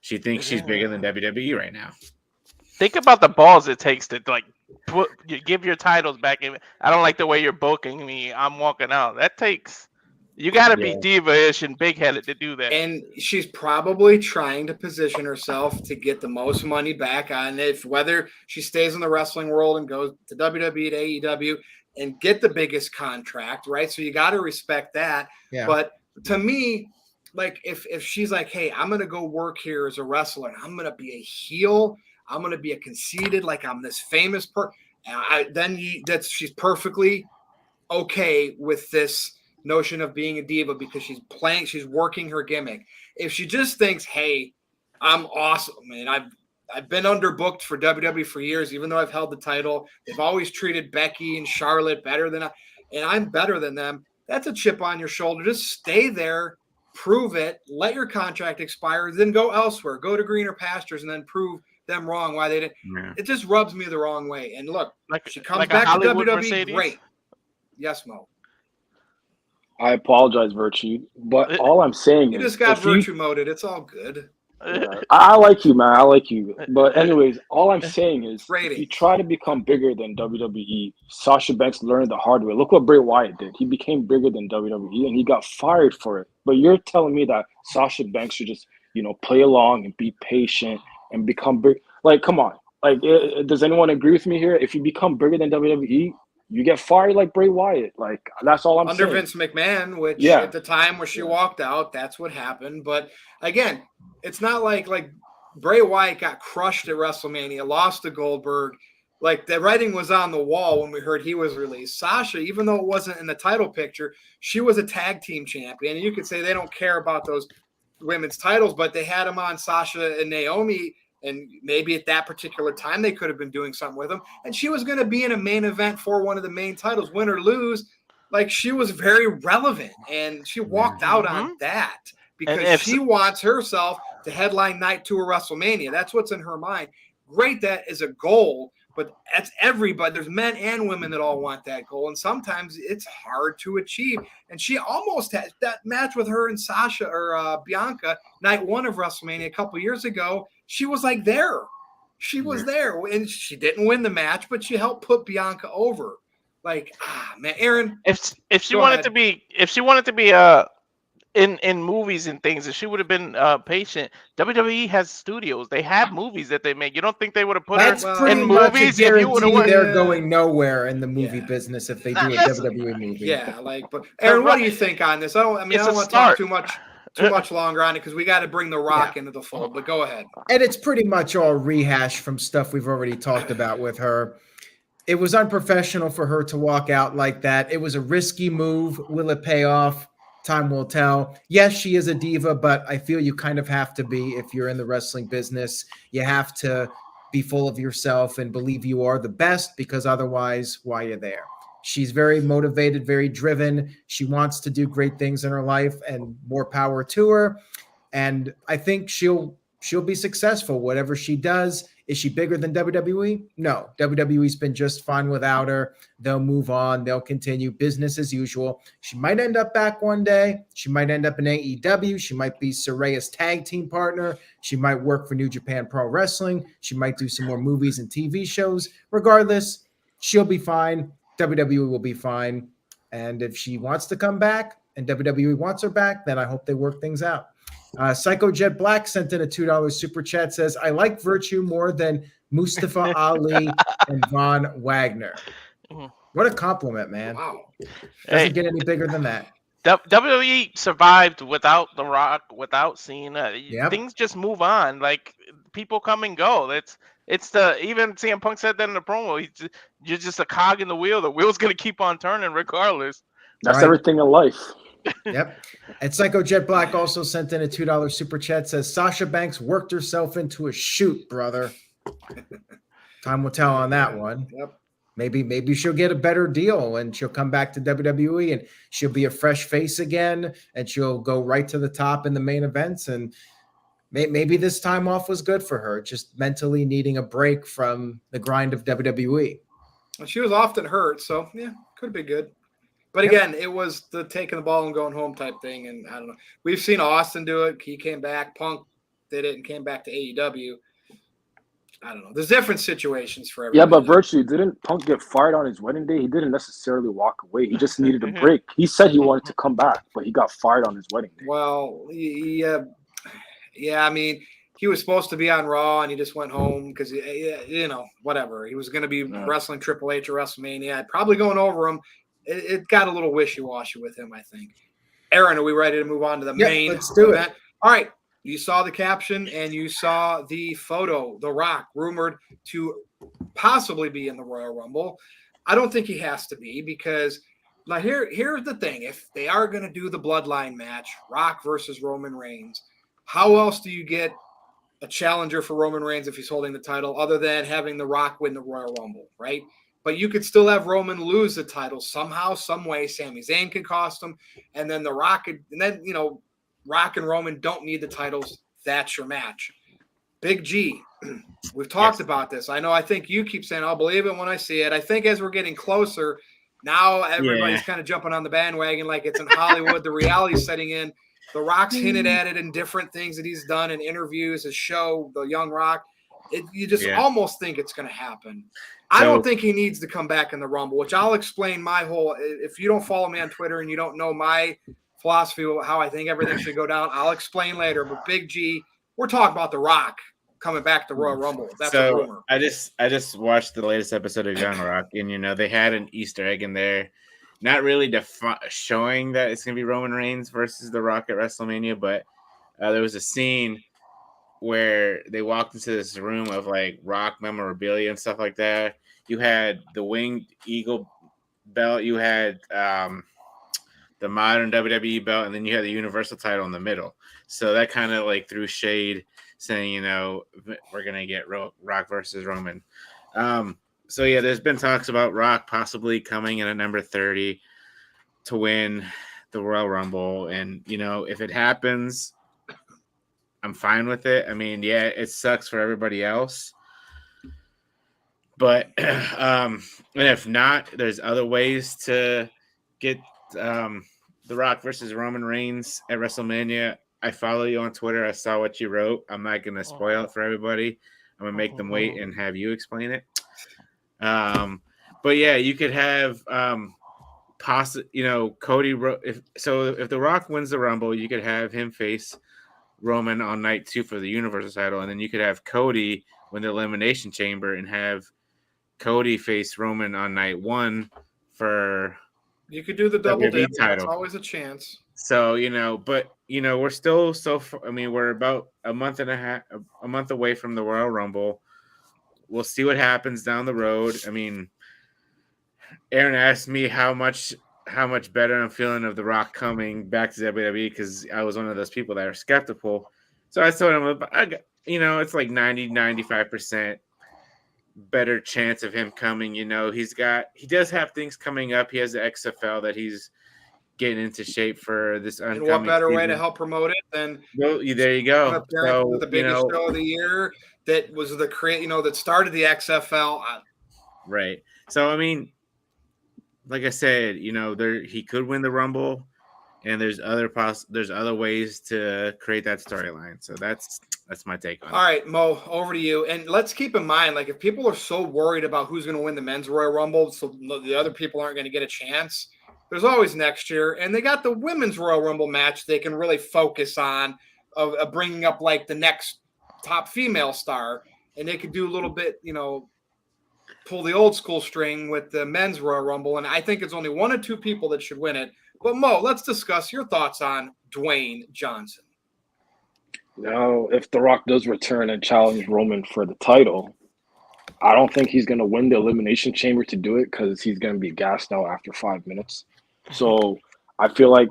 She thinks she's bigger than WWE right now. Think about the balls it takes to give your titles back. I don't like the way you're booking me. I'm walking out. That takes. You got to be diva-ish and big-headed to do that. And she's probably trying to position herself to get the most money back on it, whether she stays in the wrestling world and goes to WWE, to AEW, and get the biggest contract, right? So you got to respect that. Yeah. But to me, like if she's like, hey, I'm going to go work here as a wrestler, I'm going to be a heel, I'm going to be a conceited, like I'm this famous person, she's perfectly okay with this notion of being a diva because she's working her gimmick. If she just thinks, hey, I'm awesome, and I've been underbooked for WWE for years, even though I've held the title, they've always treated Becky and Charlotte better than and I'm better than them. That's a chip on your shoulder. Just stay there, prove it, let your contract expire, then go elsewhere, go to greener pastures, and then prove them wrong why they didn't. Yeah. It just rubs me the wrong way. And look, she comes back to WWE, Mercedes? Great. Yes, Mo. I apologize, Virtue, but all I'm saying is you just got virtue moded. It's all good. I like you, man. I like you. But anyways, all I'm saying is if you try to become bigger than WWE, Sasha Banks learned the hard way. Look what Bray Wyatt did. He became bigger than WWE, and he got fired for it. But you're telling me that Sasha Banks should just, play along and be patient and become big? Like, come on. Like, does anyone agree with me here? If you become bigger than WWE, you get fired like Bray Wyatt. Like, that's all I'm saying. Under Vince McMahon, which at the time where she walked out, that's what happened. But again, it's not like Bray Wyatt got crushed at WrestleMania, lost to Goldberg. Like, the writing was on the wall when we heard he was released. Sasha, even though it wasn't in the title picture, she was a tag team champion. And you could say they don't care about those women's titles, but they had them on Sasha and Naomi. And maybe at that particular time, they could have been doing something with them. And she was going to be in a main event for one of the main titles, win or lose. Like, she was very relevant. And she walked out on that because she wants herself to headline night 2 of WrestleMania. That's what's in her mind. Great, that is a goal, but that's everybody. There's men and women that all want that goal. And sometimes it's hard to achieve. And she almost had that match with her and Sasha or Bianca, night 1 of WrestleMania a couple years ago. She was like there. She was there, and she didn't win the match, but she helped put Bianca over. Like, man, Aaron. If she wanted to be in movies and things, if she would have been patient. WWE has studios. They have movies that they make. You don't think they would have put That's her pretty in much a movies if you would have guarantee went? they're going nowhere in the movie Yeah. business if they Not do a necessarily. WWE movie. Yeah, but Aaron, what do you think on this? I don't It's a want to talk start. too much longer on it because we got to bring The Rock into the fold. But go ahead. And it's pretty much all rehash from stuff we've already talked about with her. It was unprofessional for her to walk out like that. It was a risky move. Will it pay off? Time will tell. Yes, she is a diva, but I feel you kind of have to be if you're in the wrestling business. You have to be full of yourself and believe you are the best, because otherwise, why are you there? She's very motivated, very driven. She wants to do great things in her life, and more power to her. And I think she'll be successful, whatever she does. Is she bigger than WWE? No. WWE's been just fine without her. They'll move on. They'll continue business as usual. She might end up back one day. She might end up in AEW. She might be Saraya's tag team partner. She might work for New Japan Pro Wrestling. She might do some more movies and TV shows. Regardless, she'll be fine. WWE will be fine. And if she wants to come back and WWE wants her back, then I hope they work things out. Psycho Jet Black sent in a $2 super chat, says, I like Virtue more than Mustafa Ali and Von Wagner. What a compliment, man. Wow. Doesn't get any bigger than that. WWE survived without The Rock, without Cena. Yep. Things just move on. Like, people come and go. It's the, even CM Punk said that in the promo. You're just a cog in the wheel. The wheel's gonna keep on turning regardless. That's Right. everything in life. Yep. And Psycho Jet Black also sent in a $2 super chat, says Sasha Banks worked herself into a shoot, brother. Time will tell on that one. Yep. Maybe she'll get a better deal and she'll come back to WWE and she'll be a fresh face again and she'll go right to the top in the main events. And maybe this time off was good for her, just mentally needing a break from the grind of WWE. And she was often hurt, so yeah, could be good. But again, it was the taking the ball and going home type thing. And I don't know. We've seen Austin do it. He came back. Punk did it and came back to AEW. I don't know. There's different situations for everybody. Yeah, but Virtue, didn't Punk get fired on his wedding day? He didn't necessarily walk away. He just needed a break. He said he wanted to come back, but he got fired on his wedding day. Well, yeah. I mean, he was supposed to be on Raw and he just went home because, whatever. He was going to be wrestling Triple H or WrestleMania. Probably going over him. It got a little wishy-washy with him, I think. Aaron, are we ready to move on to the main let's do event? All right. You saw the caption and you saw the photo. The Rock rumored to possibly be in the Royal Rumble. I don't think he has to be because now here's the thing. If they are going to do the bloodline match, Rock versus Roman Reigns, how else do you get a challenger for Roman Reigns if he's holding the title other than having The Rock win the Royal Rumble, right? But you could still have Roman lose the title somehow, some way. Sami Zayn can cost him, and then Rock and Roman don't need the titles. That's your match. Big G, we've talked about this. I think you keep saying, I'll believe it when I see it. I think as we're getting closer, now everybody's kind of jumping on the bandwagon like it's in Hollywood. The reality's setting in. The Rock's hinted at it in different things that he's done in interviews, his show, The Young Rock. You just almost think it's going to happen. I don't think he needs to come back in the Rumble, which I'll explain my whole – if you don't follow me on Twitter and you don't know my philosophy of how I think everything should go down, I'll explain later. But Big G, we're talking about The Rock coming back to Royal Rumble. That's a rumor. I just watched the latest episode of Young Rock, and, they had an Easter egg in there. Not really showing that it's going to be Roman Reigns versus The Rock at WrestleMania, but there was a scene where they walked into this room of like Rock memorabilia and stuff like that. You had the winged eagle belt, you had the modern WWE belt, and then you had the Universal title in the middle. So that kind of like threw shade, saying, we're gonna get Rock versus Roman. So yeah, there's been talks about Rock possibly coming in at number 30 to win the Royal Rumble, and if it happens, I'm fine with it. I mean, yeah, it sucks for everybody else. But and if not, there's other ways to get The Rock versus Roman Reigns at WrestleMania. I follow you on Twitter. I saw what you wrote. I'm not going to spoil it for everybody. I'm going to make them wait and have you explain it. But yeah, you could have Cody. If The Rock wins the Rumble, you could have him face Roman on night 2 for the Universal title, and then you could have Cody win the Elimination Chamber and have Cody face Roman on night 1 for. You could do the double dip. title. That's always a chance. So we're still we're about a month away from the Royal Rumble. We'll see what happens down the road. I mean, Aaron asked me how much better I'm feeling of The Rock coming back to WWE because I was one of those people that are skeptical. So I told him, it's like 90-95% better chance of him coming. He does have things coming up. He has the XFL that he's getting into shape for this and upcoming what better season. way to help promote it than there you go. So, the biggest show of the year that was that started the XFL. Right. So I mean, like I said, he could win the Rumble, and there's other ways to create that storyline. So that's my take on it. All right, Mo, over to you. And let's keep in mind, like, if people are so worried about who's going to win the men's Royal Rumble, so the other people aren't going to get a chance, there's always next year. And they got the women's Royal Rumble match they can really focus on of bringing up, like, the next top female star. And they could do a little bit, pull the old school string with the men's Royal Rumble. And I think it's only 1 or 2 people that should win it. But, Mo, let's discuss your thoughts on Dwayne Johnson. Now, if The Rock does return and challenge Roman for the title, I don't think he's going to win the Elimination Chamber to do it because he's going to be gassed out after 5 minutes. So I feel like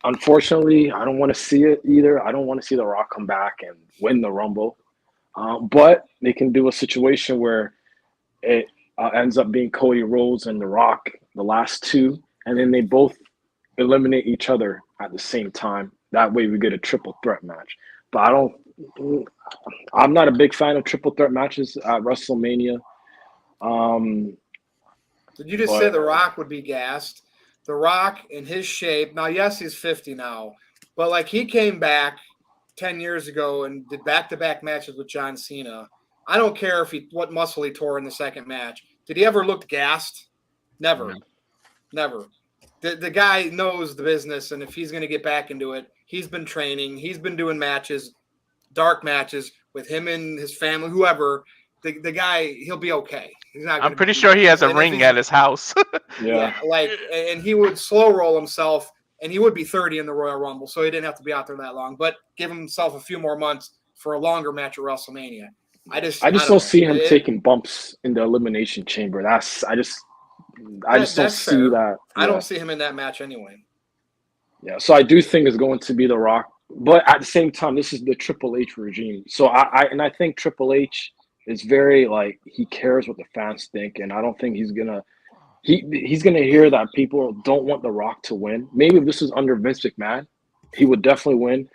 unfortunately, I don't want to see it either. I don't want to see The Rock come back and win the Rumble. But they can do a situation where it ends up being Cody Rhodes and The Rock, the last 2, and then they both eliminate each other at the same time. That way we get a triple threat match. But I'm not a big fan of triple threat matches at WrestleMania. Did you just say The Rock would be gassed? The Rock in his shape. Now, yes, he's 50 now, but like he came back 10 years ago and did back-to-back matches with John Cena. I don't care what muscle he tore in the second match. Did he ever look gassed? Never. Never. The guy knows the business, and if he's going to get back into it, he's been training. He's been doing matches, dark matches with him and his family, whoever. The guy, he'll be okay. He's not. I'm pretty sure he has a ring at his house. Yeah. And he would slow roll himself, and he would be 30 in the Royal Rumble, so he didn't have to be out there that long. But give himself a few more months for a longer match at WrestleMania. I just don't see him taking bumps in the Elimination Chamber. I just don't see that. I don't see him in that match anyway. Yeah, so I do think it's going to be The Rock, but at the same time, this is the Triple H regime. So I think Triple H is very he cares what the fans think, and I don't think he's gonna hear that people don't want The Rock to win. Maybe if this was under Vince McMahon, he would definitely win.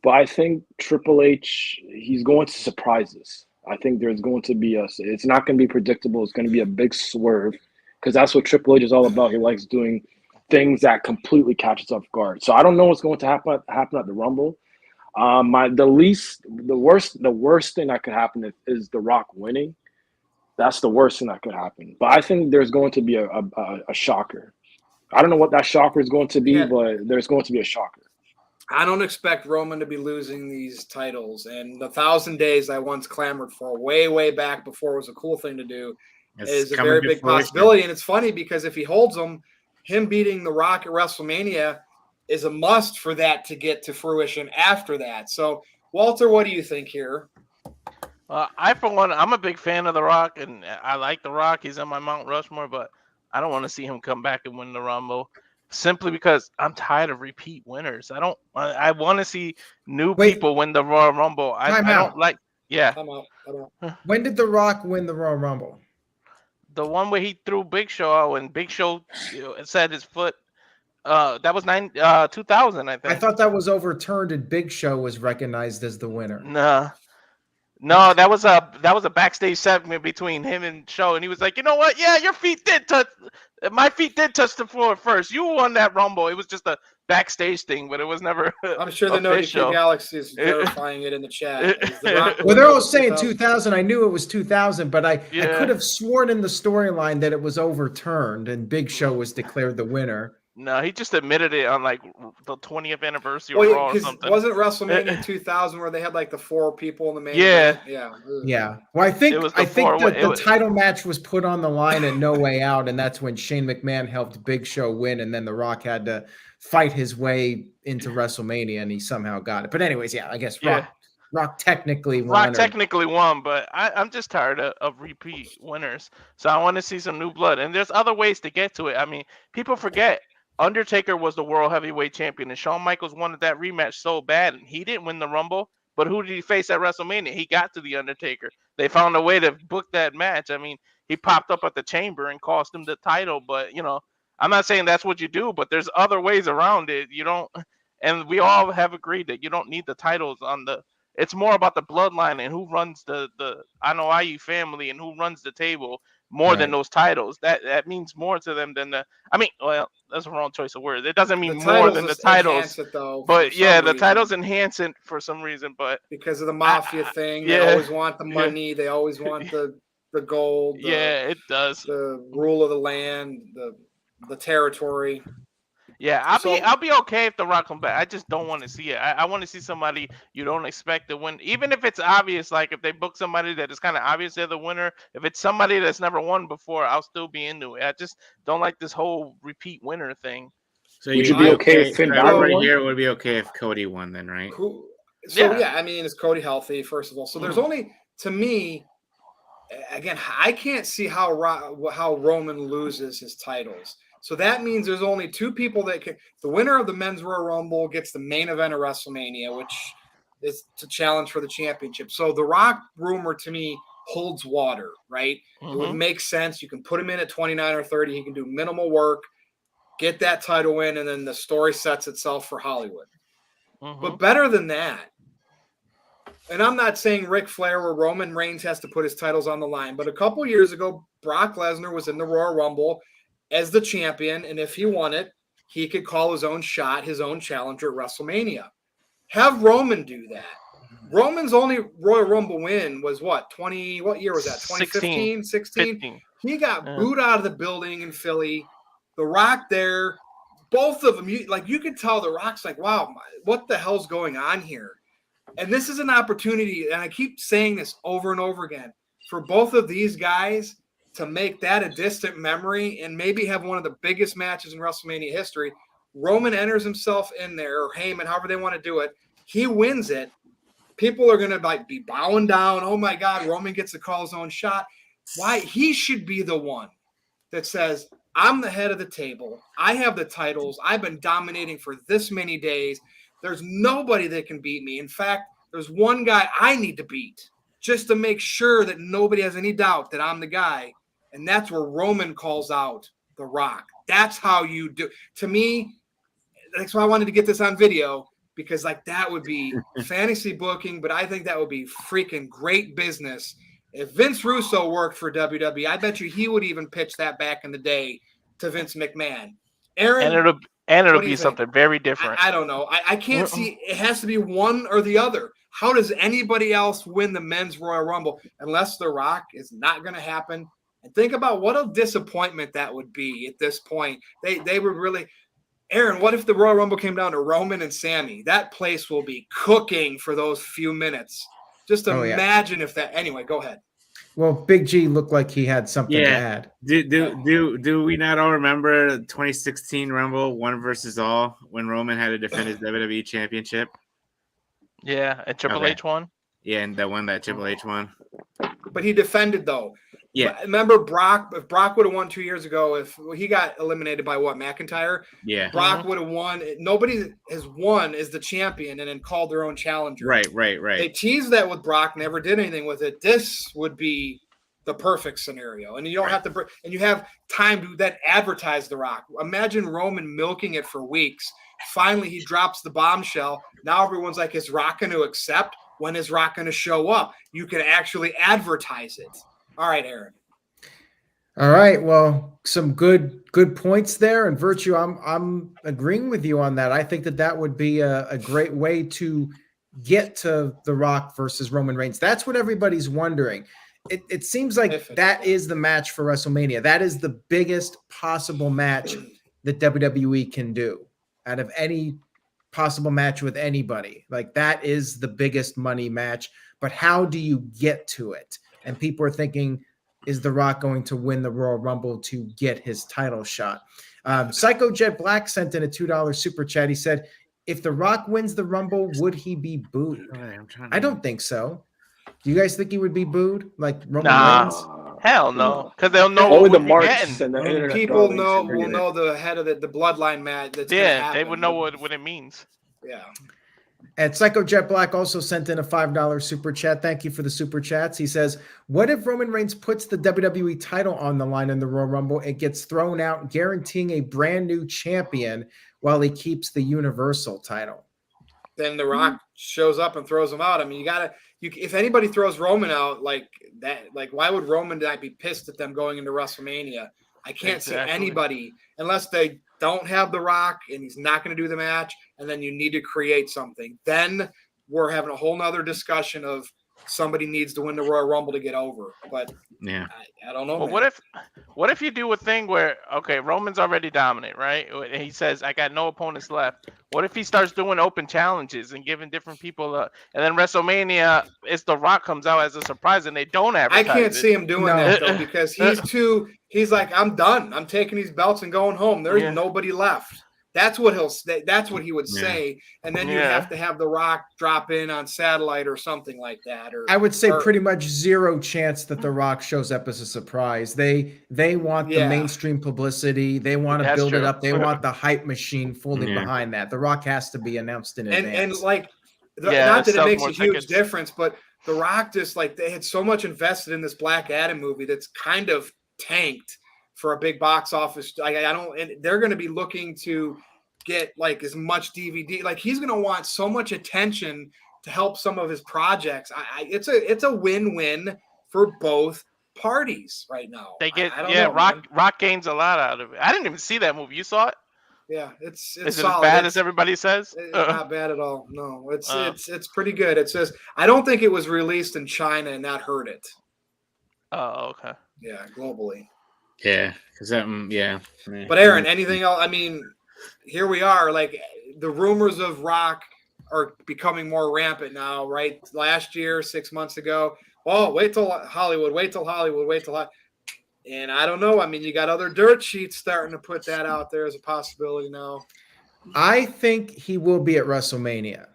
But I think Triple H, he's going to surprise us. I think there's going to be it's not going to be predictable. It's going to be a big swerve because that's what Triple H is all about. He likes doing things that completely catch us off guard. So I don't know what's going to happen at the Rumble. The worst thing that could happen is The Rock winning. That's the worst thing that could happen. But I think there's going to be a shocker. I don't know what that shocker is going to be, but there's going to be a shocker. I don't expect Roman to be losing these titles. And the 1,000 days I once clamored for way, way back before it was a cool thing to do is a very big possibility. And it's funny because if he holds them, him beating The Rock at WrestleMania is a must for that to get to fruition after that. So, Walter, what do you think here? For one, I'm a big fan of The Rock, and I like The Rock. He's on my Mount Rushmore, but I don't want to see him come back and win the Rumble simply because I'm tired of repeat winners. I want to see new people win the Royal Rumble. I don't like. Yeah. When did The Rock win the Royal Rumble? The one where he threw Big Show out and Big Show said his foot. That was 2000, I think. I thought that was overturned and Big Show was recognized as the winner. No, that was a backstage segment between him and Show, and he was like, you know what? Yeah, your feet did touch. My feet did touch the floor first. You won that Rumble. It was just a backstage thing, but it was never. I'm sure the official. NoDQ Galaxy is verifying it in the chat. Is The Rock Well, they're all winner saying 2000? 2000. I knew it was 2000, but I Yeah. could have sworn in the storyline that it was overturned and Big Show was declared the winner. No, he just admitted it on like the 20th anniversary of Well, Raw or because something. wasn't WrestleMania 2000 where they had like the 4 people in the main Yeah. event? Yeah. Ugh. Yeah. Well, I think It was the the title match was put on the line at No Way Out, and that's when Shane McMahon helped Big Show win, and then The Rock had to fight his way into WrestleMania, and he somehow got it. But anyways, yeah, I guess Rock technically won. Rock technically won, but I'm just tired of repeat winners. So I want to see some new blood. And there's other ways to get to it. I mean, people forget Undertaker was the World Heavyweight Champion, and Shawn Michaels wanted that rematch so bad, and he didn't win the Rumble. But who did he face at WrestleMania? He got to the Undertaker. They found a way to book that match. I mean, he popped up at the Chamber and cost him the title. But I'm not saying that's what you do, but there's other ways around it. You don't, and we all have agreed that you don't need the titles on the. It's more about the bloodline and who runs the Anoa'i family and who runs the table more than those titles. That means more to them than the. I mean, well, that's the wrong choice of words. It doesn't mean more than the titles. It, though, but yeah, the reason. Titles enhance it for some reason. But because of the mafia thing, yeah. they always want the money. They always want the gold. It does. The rule of the land, the territory. Yeah, I'll be okay if The Rock comes back. I just don't want to see it. I want to see somebody you don't expect to win, even if it's obvious. Like if they book somebody that is kind of obvious they're the winner. If it's somebody that's never won before, I'll still be into it. I just don't like this whole repeat winner thing. So would you be okay if Finn Balor right won? here would be okay if Cody won, then, right? Cool. So yeah, I mean, is Cody healthy? First of all, so there's only, to me, again, I can't see how Roman loses his titles. So that means there's only 2 people that can. The winner of the Men's Royal Rumble gets the main event of WrestleMania, which is to challenge for the championship. So the Rock rumor to me holds water, right? It would make sense. You can put him in at 29 or 30. He can do minimal work, get that title win, and then the story sets itself for Hollywood. But better than that, and I'm not saying Ric Flair or Roman Reigns has to put his titles on the line, but a couple years ago, Brock Lesnar was in the Royal Rumble as the champion, and if he won it, he could call his own shot, his own challenger at WrestleMania. Have Roman do that. Roman's only Royal Rumble win was what? What year was that? 2015? 16? He got booed out of the building in Philly. The Rock there, both of them, you could tell The Rock's like, wow, what the hell's going on here? And this is an opportunity, and I keep saying this over and over again, for both of these guys to make that a distant memory and maybe have one of the biggest matches in WrestleMania history. Roman enters himself in there, or Heyman, however they want to do it. He wins it. People are going to be bowing down. Oh my God, Roman gets to call his own shot. Why? He should be the one that says, I'm the head of the table. I have the titles. I've been dominating for this many days. There's nobody that can beat me. In fact, there's one guy I need to beat just to make sure that nobody has any doubt that I'm the guy. And that's where Roman calls out The Rock. That's how you do. To me, that's why I wanted to get this on video, because that would be fantasy booking, but I think that would be freaking great business. If Vince Russo worked for WWE, I bet you he would even pitch that back in the day to Vince McMahon. Aaron, and it'll be something very different. I don't know. I can't see. It has to be one or the other. How does anybody else win the Men's Royal Rumble unless The Rock is not going to happen? And think about what a disappointment that would be at this point. They would really – Aaron, what if the Royal Rumble came down to Roman and Sammy? That place will be cooking for those few minutes. Just imagine if that – anyway, go ahead. Well, Big G looked like he had something to add. Do we not all remember 2016 Rumble 1 versus all when Roman had to defend his WWE Championship? Yeah, and Triple H won. Yeah, and that Triple H won. But he defended though. Yeah. Remember Brock? If Brock would have won 2 years ago, if he got eliminated by McIntyre? Yeah. Brock would have won. Nobody has won as the champion and then called their own challenger. Right. They teased that with Brock, never did anything with it. This would be the perfect scenario. And you don't have to, and you have time to then advertise The Rock. Imagine Roman milking it for weeks. Finally, he drops the bombshell. Now everyone's like, is Rock going to accept? When is Rock going to show up? You can actually advertise it. All right, Aaron. All right. Well, some good points there. And Virtue, I'm agreeing with you on that. I think that would be a great way to get to The Rock versus Roman Reigns. That's what everybody's wondering. It seems like that is the match for WrestleMania. That is the biggest possible match that WWE can do out of any possible match with anybody. Like, that is the biggest money match. But how do you get to it? And people are thinking, is The Rock going to win the Royal Rumble to get his title shot? Psycho Jet Black sent in a $2 super chat. He said, if The Rock wins the Rumble, would he be booed? I don't think so. Do you guys think he would be booed like Roman Reigns? Hell no, because they'll know Only what the we're marks getting. and the internet People darlings will know the head of the bloodline match. That's They would know what it means. Yeah. And Psycho Jet Black also sent in a $5 super chat. Thank you for the super chats. He says, what if Roman Reigns puts the WWE title on the line in the Royal Rumble? It gets thrown out, guaranteeing a brand new champion while he keeps the Universal title. Then The Rock shows up and throws him out. I mean, if anybody throws Roman out like that, like, why would Roman not be pissed at them going into WrestleMania? I can't see anybody, unless they don't have The Rock and he's not going to do the match, and then you need to create something. Then we're having a whole nother discussion of somebody needs to win the Royal Rumble to get over. But yeah, I don't know. Well, what if you do a thing where, okay, Roman's already dominant, right? And he says, I got no opponents left. What if he starts doing open challenges and giving different people and then WrestleMania, it's The Rock comes out as a surprise and they don't advertise I can't see him doing that though, because he's like, I'm done. I'm taking these belts and going home. There's nobody left. That's what he'll say. That's what he would say. And then you have to have The Rock drop in on satellite or something like that. Or I would say pretty much zero chance that The Rock shows up as a surprise. They want the mainstream publicity. They want to build it up. They want the hype machine fully behind that. The Rock has to be announced in advance. And like, not that it makes a huge difference, but The Rock just, like, they had so much invested in this Black Adam movie that's kind of tanked for a big box office. Like, and they're going to be looking to get like as much DVD. Like, he's going to want so much attention to help some of his projects. It's a win-win for both parties right now. They get Rock Rock gains a lot out of it. I didn't even see that movie. You saw it? Yeah, it's is it solid. As bad as everybody says? It's not bad at all. No, it's pretty good. It says, I don't think it was released in China and that hurt it. Oh, okay. Yeah, globally. Yeah, because But Aaron, anything else? I mean, here we are. Like, the rumors of Rock are becoming more rampant now, right? Last year, 6 months ago, wait till Hollywood. And I don't know. I mean, you got other dirt sheets starting to put that out there as a possibility now. I think he will be at WrestleMania.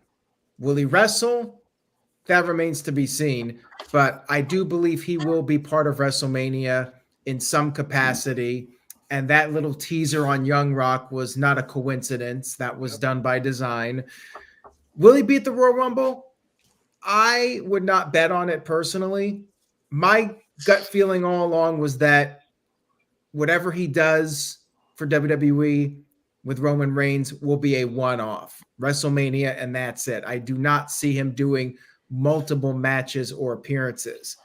Will he wrestle? That remains to be seen. But I do believe he will be part of WrestleMania in some capacity. And that little teaser on Young Rock was not a coincidence. That was done by design. Will he be at the Royal Rumble? I would not bet on it personally. My gut feeling all along was that whatever he does for WWE with Roman Reigns will be a one-off WrestleMania, and that's it. I do not see him doing multiple matches or appearances.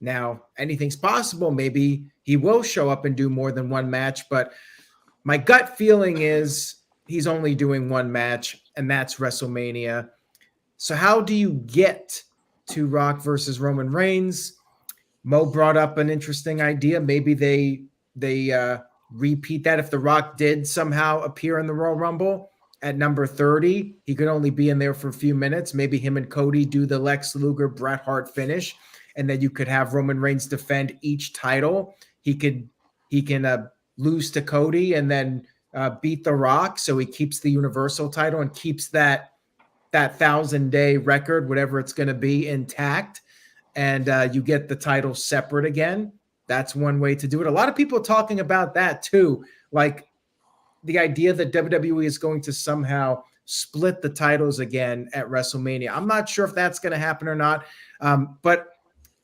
Now, anything's possible. Maybe he will show up and do more than one match, but my gut feeling is he's only doing one match, and that's WrestleMania. So how do you get to Rock versus Roman Reigns? Mo brought up an interesting idea. Maybe they repeat that. If The Rock did somehow appear in the Royal Rumble at number 30, he could only be in there for a few minutes. Maybe him and Cody do the Lex Luger Bret Hart finish, and then you could have Roman Reigns defend each title. He can lose to Cody and then beat The Rock, so he keeps the Universal title and keeps that 1,000-day record, whatever it's going to be, intact. And you get the title separate again. That's one way to do it. A lot of people are talking about that too. Like the idea that WWE is going to somehow split the titles again at WrestleMania. I'm not sure if that's going to happen or not. But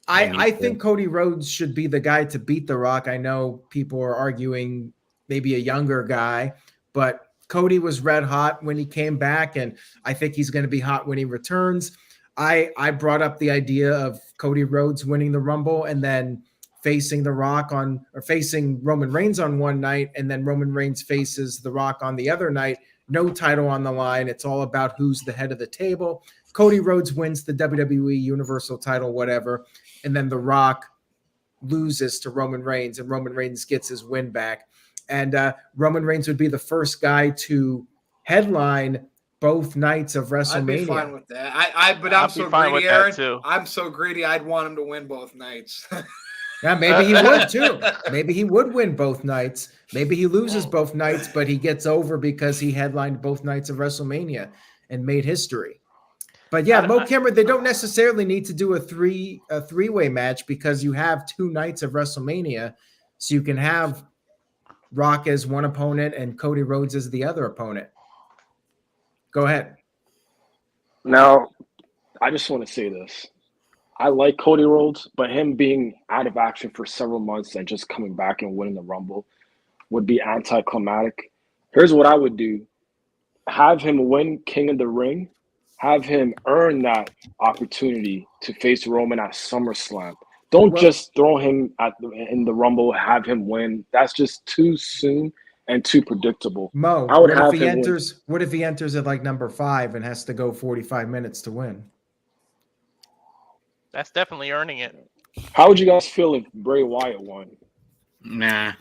I think Cody Rhodes should be the guy to beat The Rock. I know people are arguing maybe a younger guy, but Cody was red hot when he came back, and I think he's going to be hot when he returns. I brought up the idea of Cody Rhodes winning the Rumble and then facing The Rock facing Roman Reigns on one night, and then Roman Reigns faces The Rock on the other night. No title on the line. It's all about who's the head of the table. Cody Rhodes wins the WWE Universal title, whatever, and then The Rock loses to Roman Reigns, and Roman Reigns gets his win back. And Roman Reigns would be the first guy to headline both nights of WrestleMania. I'd be fine with that. But I'm so greedy, Aaron. Too. I'm so greedy. I'd want him to win both nights. Yeah, maybe he would too. Maybe he would win both nights. Maybe he loses both nights, but he gets over because he headlined both nights of WrestleMania and made history. But yeah, Mo Cameron, they don't necessarily need to do a three-way match because you have 2 nights of WrestleMania, so you can have Rock as one opponent and Cody Rhodes as the other opponent. Go ahead. Now, I just want to say this. I like Cody Rhodes, but him being out of action for several months and just coming back and winning the Rumble would be anticlimactic. Here's what I would do. Have him win King of the Ring. Have him earn that opportunity to face Roman at SummerSlam. Don't just throw him in the Rumble, have him win. That's just too soon and too predictable. Mo, I would what have if he him enters? win. What if he enters at like number 5 and has to go 45 minutes to win? That's definitely earning it. How would you guys feel if Bray Wyatt won? Nah.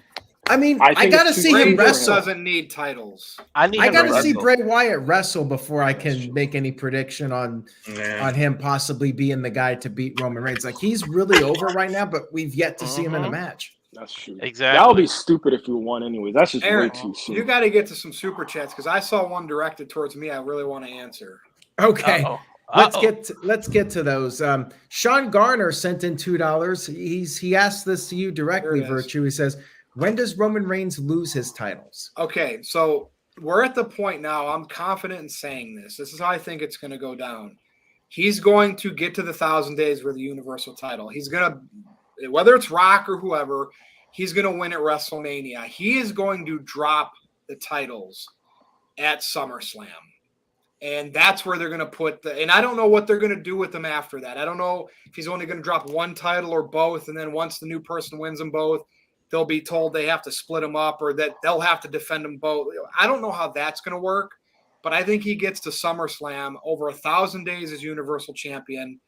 I mean, I gotta see him wrestle. Doesn't need titles. I gotta see Bray Wyatt wrestle before I can make any prediction on him possibly being the guy to beat Roman Reigns. Like, he's really over right now, but we've yet to see him in a match. That's true. Exactly. That would be stupid if he won anyway. That's just Aaron, way too soon. You got to get to some super chats because I saw one directed towards me. I really want to answer. Okay. Let's get to those. Sean Garner sent in $2. He asked this to you directly, Virtue. He says, when does Roman Reigns lose his titles? Okay, so we're at the point now. I'm confident in saying this. This is how I think it's going to go down. He's going to get to the 1,000 days with the Universal title. He's going to, whether it's Rock or whoever, he's going to win at WrestleMania. He is going to drop the titles at SummerSlam. And that's where they're going to put and I don't know what they're going to do with them after that. I don't know if he's only going to drop one title or both. And then once the new person wins them both, they'll be told they have to split them up or that they'll have to defend them both. I don't know how that's going to work, but I think he gets to SummerSlam over 1,000 days as Universal Champion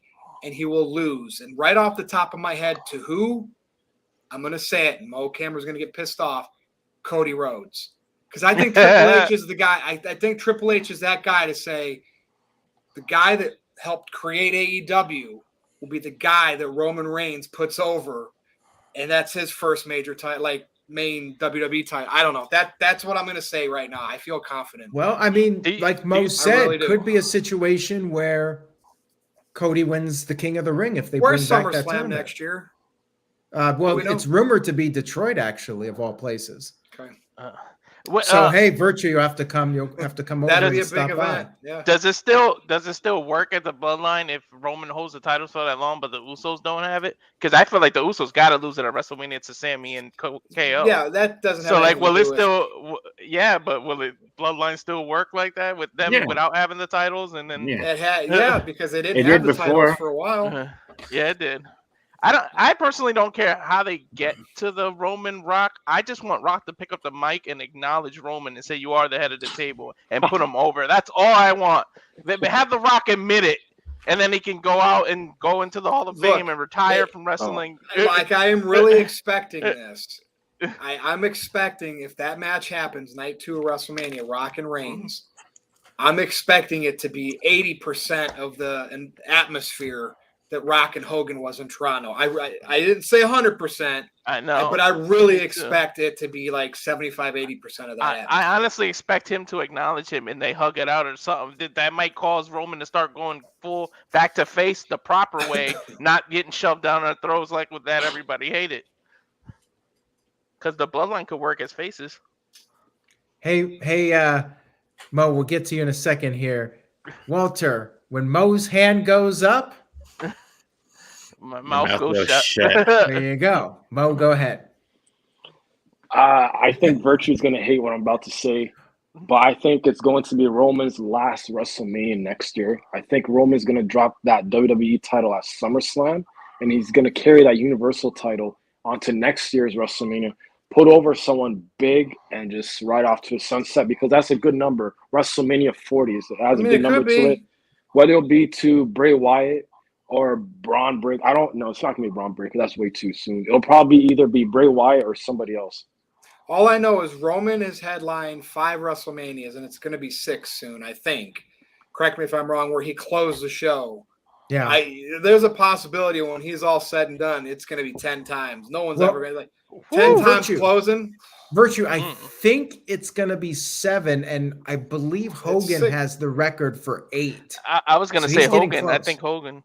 and he will lose. And right off the top of my head, to who? I'm going to say it. And Mo Cameron's going to get pissed off. Cody Rhodes. Because I think Triple H is the guy. I think Triple H is that guy to say the guy that helped create AEW will be the guy that Roman Reigns puts over, and that's his first major title, like main WWE title. I don't know. That's what I'm going to say right now. I feel confident. Well, I mean, like Mo said, really could be a situation where Cody wins the King of the Ring if they bring back that tournament next year. Well, it's rumored to be Detroit, actually, of all places. Okay. So hey, Virtue, you have to come. You'll have to come over. That'll be a big event. Yeah. Does it still work at the Bloodline if Roman holds the title for that long, but the Usos don't have it? Because I feel like the Usos got to lose it at WrestleMania to Sammy and KO. Yeah, that doesn't. So like, will it still? Yeah, but will it Bloodline still work like that with them without having the titles? And then because they didn't have the titles for a while. Yeah, it did. I personally don't care how they get to the Roman Rock. I just want Rock to pick up the mic and acknowledge Roman and say, you are the head of the table, and put him over. That's all I want. They have the Rock admit it, and then he can go out and go into the Hall of Fame and retire from wrestling. Like, I am really expecting this. I'm expecting if that match happens, night 2 of WrestleMania, Rock and Reigns, I'm expecting it to be 80% of the atmosphere that Rock and Hogan was in Toronto. I didn't say 100%. I know. But I really expect it to be like 75-80% of that. I honestly expect him to acknowledge him and they hug it out or something. That might cause Roman to start going full back to face the proper way, not getting shoved down our throats like with that everybody hated. Because the Bloodline could work as faces. Hey, Mo, we'll get to you in a second here. Walter, when Mo's hand goes up, my mouth goes shut. There you go. Mo, go ahead. I think Virtue's going to hate what I'm about to say, but I think it's going to be Roman's last WrestleMania next year. I think Roman's going to drop that WWE title at SummerSlam, and he's going to carry that Universal title onto next year's WrestleMania, put over someone big and just ride off to the sunset, because that's a good number. WrestleMania 40 has a good it number could to be. it. Whether it'll be to Bray Wyatt or Braun Breaker, I don't know. It's not gonna be Braun Breaker. That's way too soon. It'll probably either be Bray Wyatt or somebody else. All I know is Roman has headlined 5 WrestleManias, and it's going to be 6 soon, I think. Correct me if I'm wrong, where he closed the show. Yeah. There's a possibility when he's all said and done, it's going to be 10 times. No one's ever going to 10 Woo, times Virtue. closing. Virtue, I think it's going to be 7, and I believe Hogan 6. has the record for 8. I was going to So say he's getting Hogan. I close. think Hogan.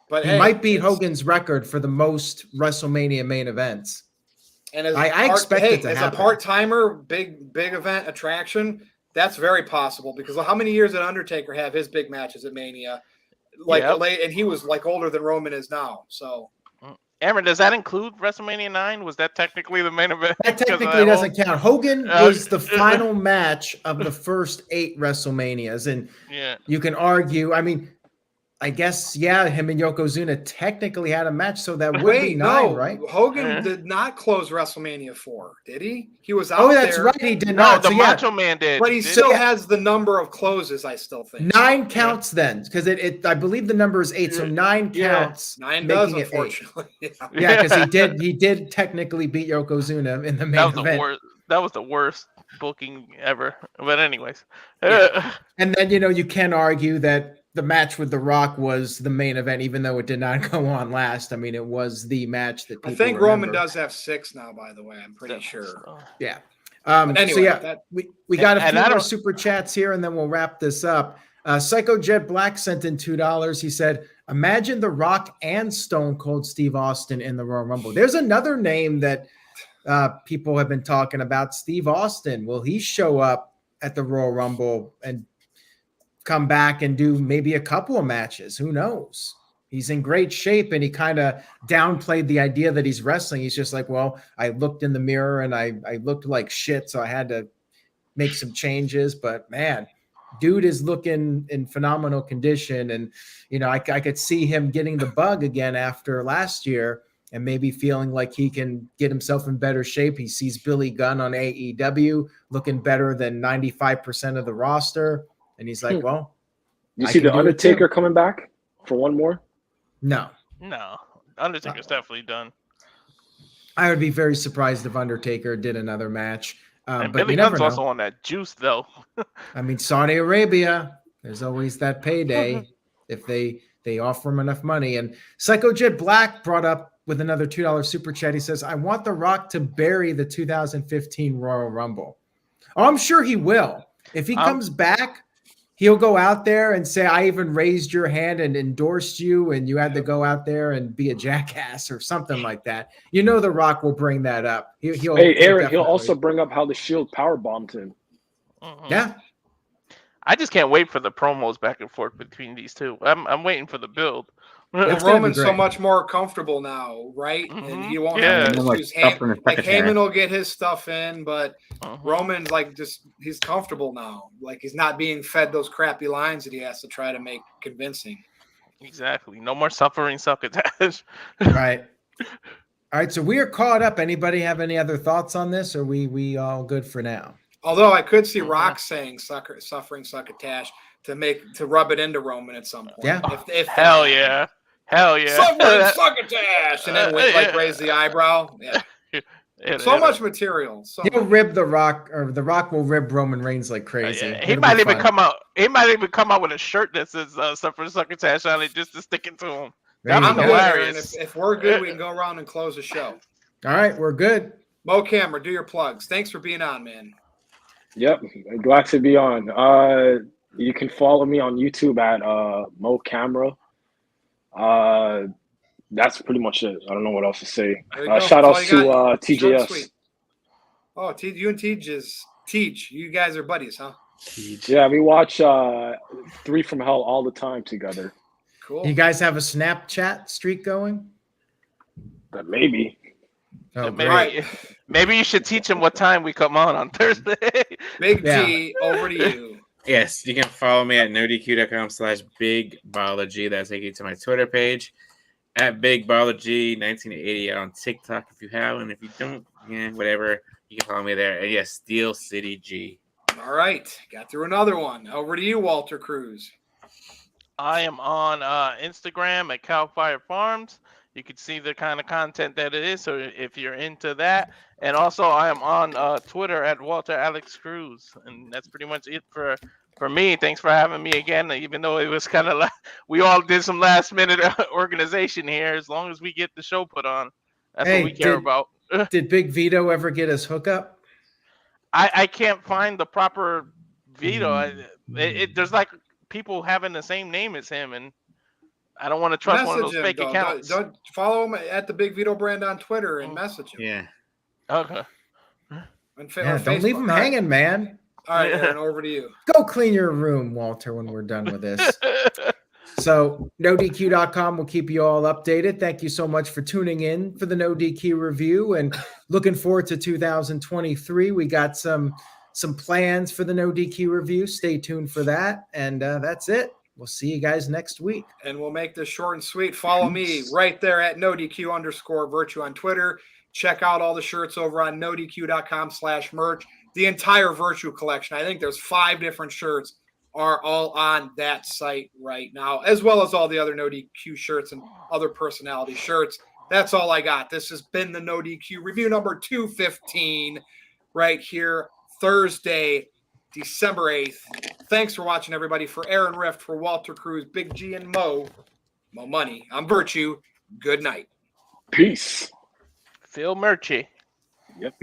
But He might beat Hogan's record for the most WrestleMania main events. And as I expect it to as happen. a part-timer, big event attraction, that's very possible, because how many years did Undertaker have his big matches at Mania? And he was like older than Roman is now. So, Aaron, does that include WrestleMania 9? Was that technically the main event? That technically doesn't count. Hogan was the final match of the first 8 WrestleManias, and you can argue. I mean, I guess, him and Yokozuna technically had a match, so that would be 9, right? Hogan did not close WrestleMania 4, did he? He was out there. Oh, that's right, he did No, not. the So, Macho Man did. But he still has the number of closes, I still think. 9 counts then, because I believe the number is 8, so 9 counts. 9 does, making it 8. unfortunately. Yeah, because he did technically beat Yokozuna in the main event. That was the worst booking ever. But anyways. And then, you can argue that the match with The Rock was the main event, even though it did not go on last. I mean, it was the match that people I think remember. Roman does have 6 now, by the way. I'm pretty sure. Yeah. Anyway, we got a few more super chats here, and then we'll wrap this up. Psycho Jet Black sent in $2. He said, imagine The Rock and Stone Cold Steve Austin in the Royal Rumble. There's another name that people have been talking about, Steve Austin. Will he show up at the Royal Rumble and come back and do maybe a couple of matches? Who knows? He's in great shape, and he kind of downplayed the idea that he's wrestling. He's just like, well, I looked in the mirror and I looked like shit, so I had to make some changes. But man, dude is looking in phenomenal condition, and I could see him getting the bug again after last year and maybe feeling like he can get himself in better shape. He sees Billy Gunn on AEW looking better than 95% of the roster. And he's like, well, you see the Undertaker coming back for one more? No. Undertaker's definitely done. I would be very surprised if Undertaker did another match. And but Billy Gunn's also on that juice, though. I mean, Saudi Arabia, there's always that payday if they offer him enough money. And Psycho Jet Black brought up with another $2 super chat. He says, I want The Rock to bury the 2015 Royal Rumble. Oh, I'm sure he will. If he comes back, he'll go out there and say, I even raised your hand and endorsed you, and you had to go out there and be a jackass or something like that. The Rock will bring that up. He'll also bring up how the Shield powerbombed him. Yeah. I just can't wait for the promos back and forth between these two. I'm waiting for the build. Well, Roman's so much more comfortable now, right? And he won't have to use Heyman will get his stuff in, but Roman's he's comfortable now. Like, he's not being fed those crappy lines that he has to try to make convincing. Exactly. No more suffering succotash. Right. All right, so we are caught up. Anybody have any other thoughts on this, or we all good for now? Although I could see Rock saying suffering succotash to rub it into Roman at some point. Yeah. If Hell yeah. Suffering succotash, and then raise the eyebrow. Yeah. So much material. He'll rib The Rock, or The Rock will rib Roman Reigns like crazy. He might even come out. He might even come out with a shirt that says "Suffering Succotash" on it, just to stick it to him. I'm hilarious. If we're good, we can go around and close the show. All right, we're good. Mo Camera, do your plugs. Thanks for being on, man. Yep, glad to be on. You can follow me on YouTube at Mo Camera. That's pretty much it. I don't know what else to say. Shout out to TJS. Oh, you and Teach. You guys are buddies, huh? Yeah, we watch 3 from Hell all the time together. Cool. You guys have a Snapchat streak going? Maybe. Oh, maybe you should teach him what time we come on Thursday. Big G, over to you. Yes, you can follow me at NoDQ.com/BigBiology. That'll take you to my Twitter page. At Big Baller G 1980 on TikTok if you have, and if you don't, whatever. You can follow me there. And yes, Steel City G. All right, got through another one. Over to you, Walter Cruz. I am on Instagram at Cowfire Farms. You can see the kind of content that it is. So if you're into that, and also I am on Twitter at Walter Alex Cruz, and that's pretty much it for me. Thanks for having me again. Even though it was kind of like we all did some last minute organization here, as long as we get the show put on, that's what we care about. Did Big Vito ever get his hookup? I can't find the proper Vito. There's like people having the same name as him, and I don't want to trust one of those fake accounts. Don't follow him at the Big Vito brand on Twitter and message him. Yeah. Okay. Don't leave him hanging, man. All right, Aaron, over to you. Go clean your room, Walter, when we're done with this. So NoDQ.com will keep you all updated. Thank you so much for tuning in for the NoDQ review and looking forward to 2023. We got some plans for the NoDQ review. Stay tuned for that. And that's it. We'll see you guys next week. And we'll make this short and sweet. Follow me right there at NoDQ_Virtue on Twitter. Check out all the shirts over on NoDQ.com/merch. The entire Virtue collection. I think there's 5 different shirts are all on that site right now, as well as all the other NoDQ shirts and other personality shirts. That's all I got. This has been the NoDQ review number 215 right here, Thursday, December 8th. Thanks for watching, everybody. For Aaron Rift, for Walter Cruz, Big G, and Mo Money. I'm Virtue. Good night. Peace. Phil Murchie. Yep.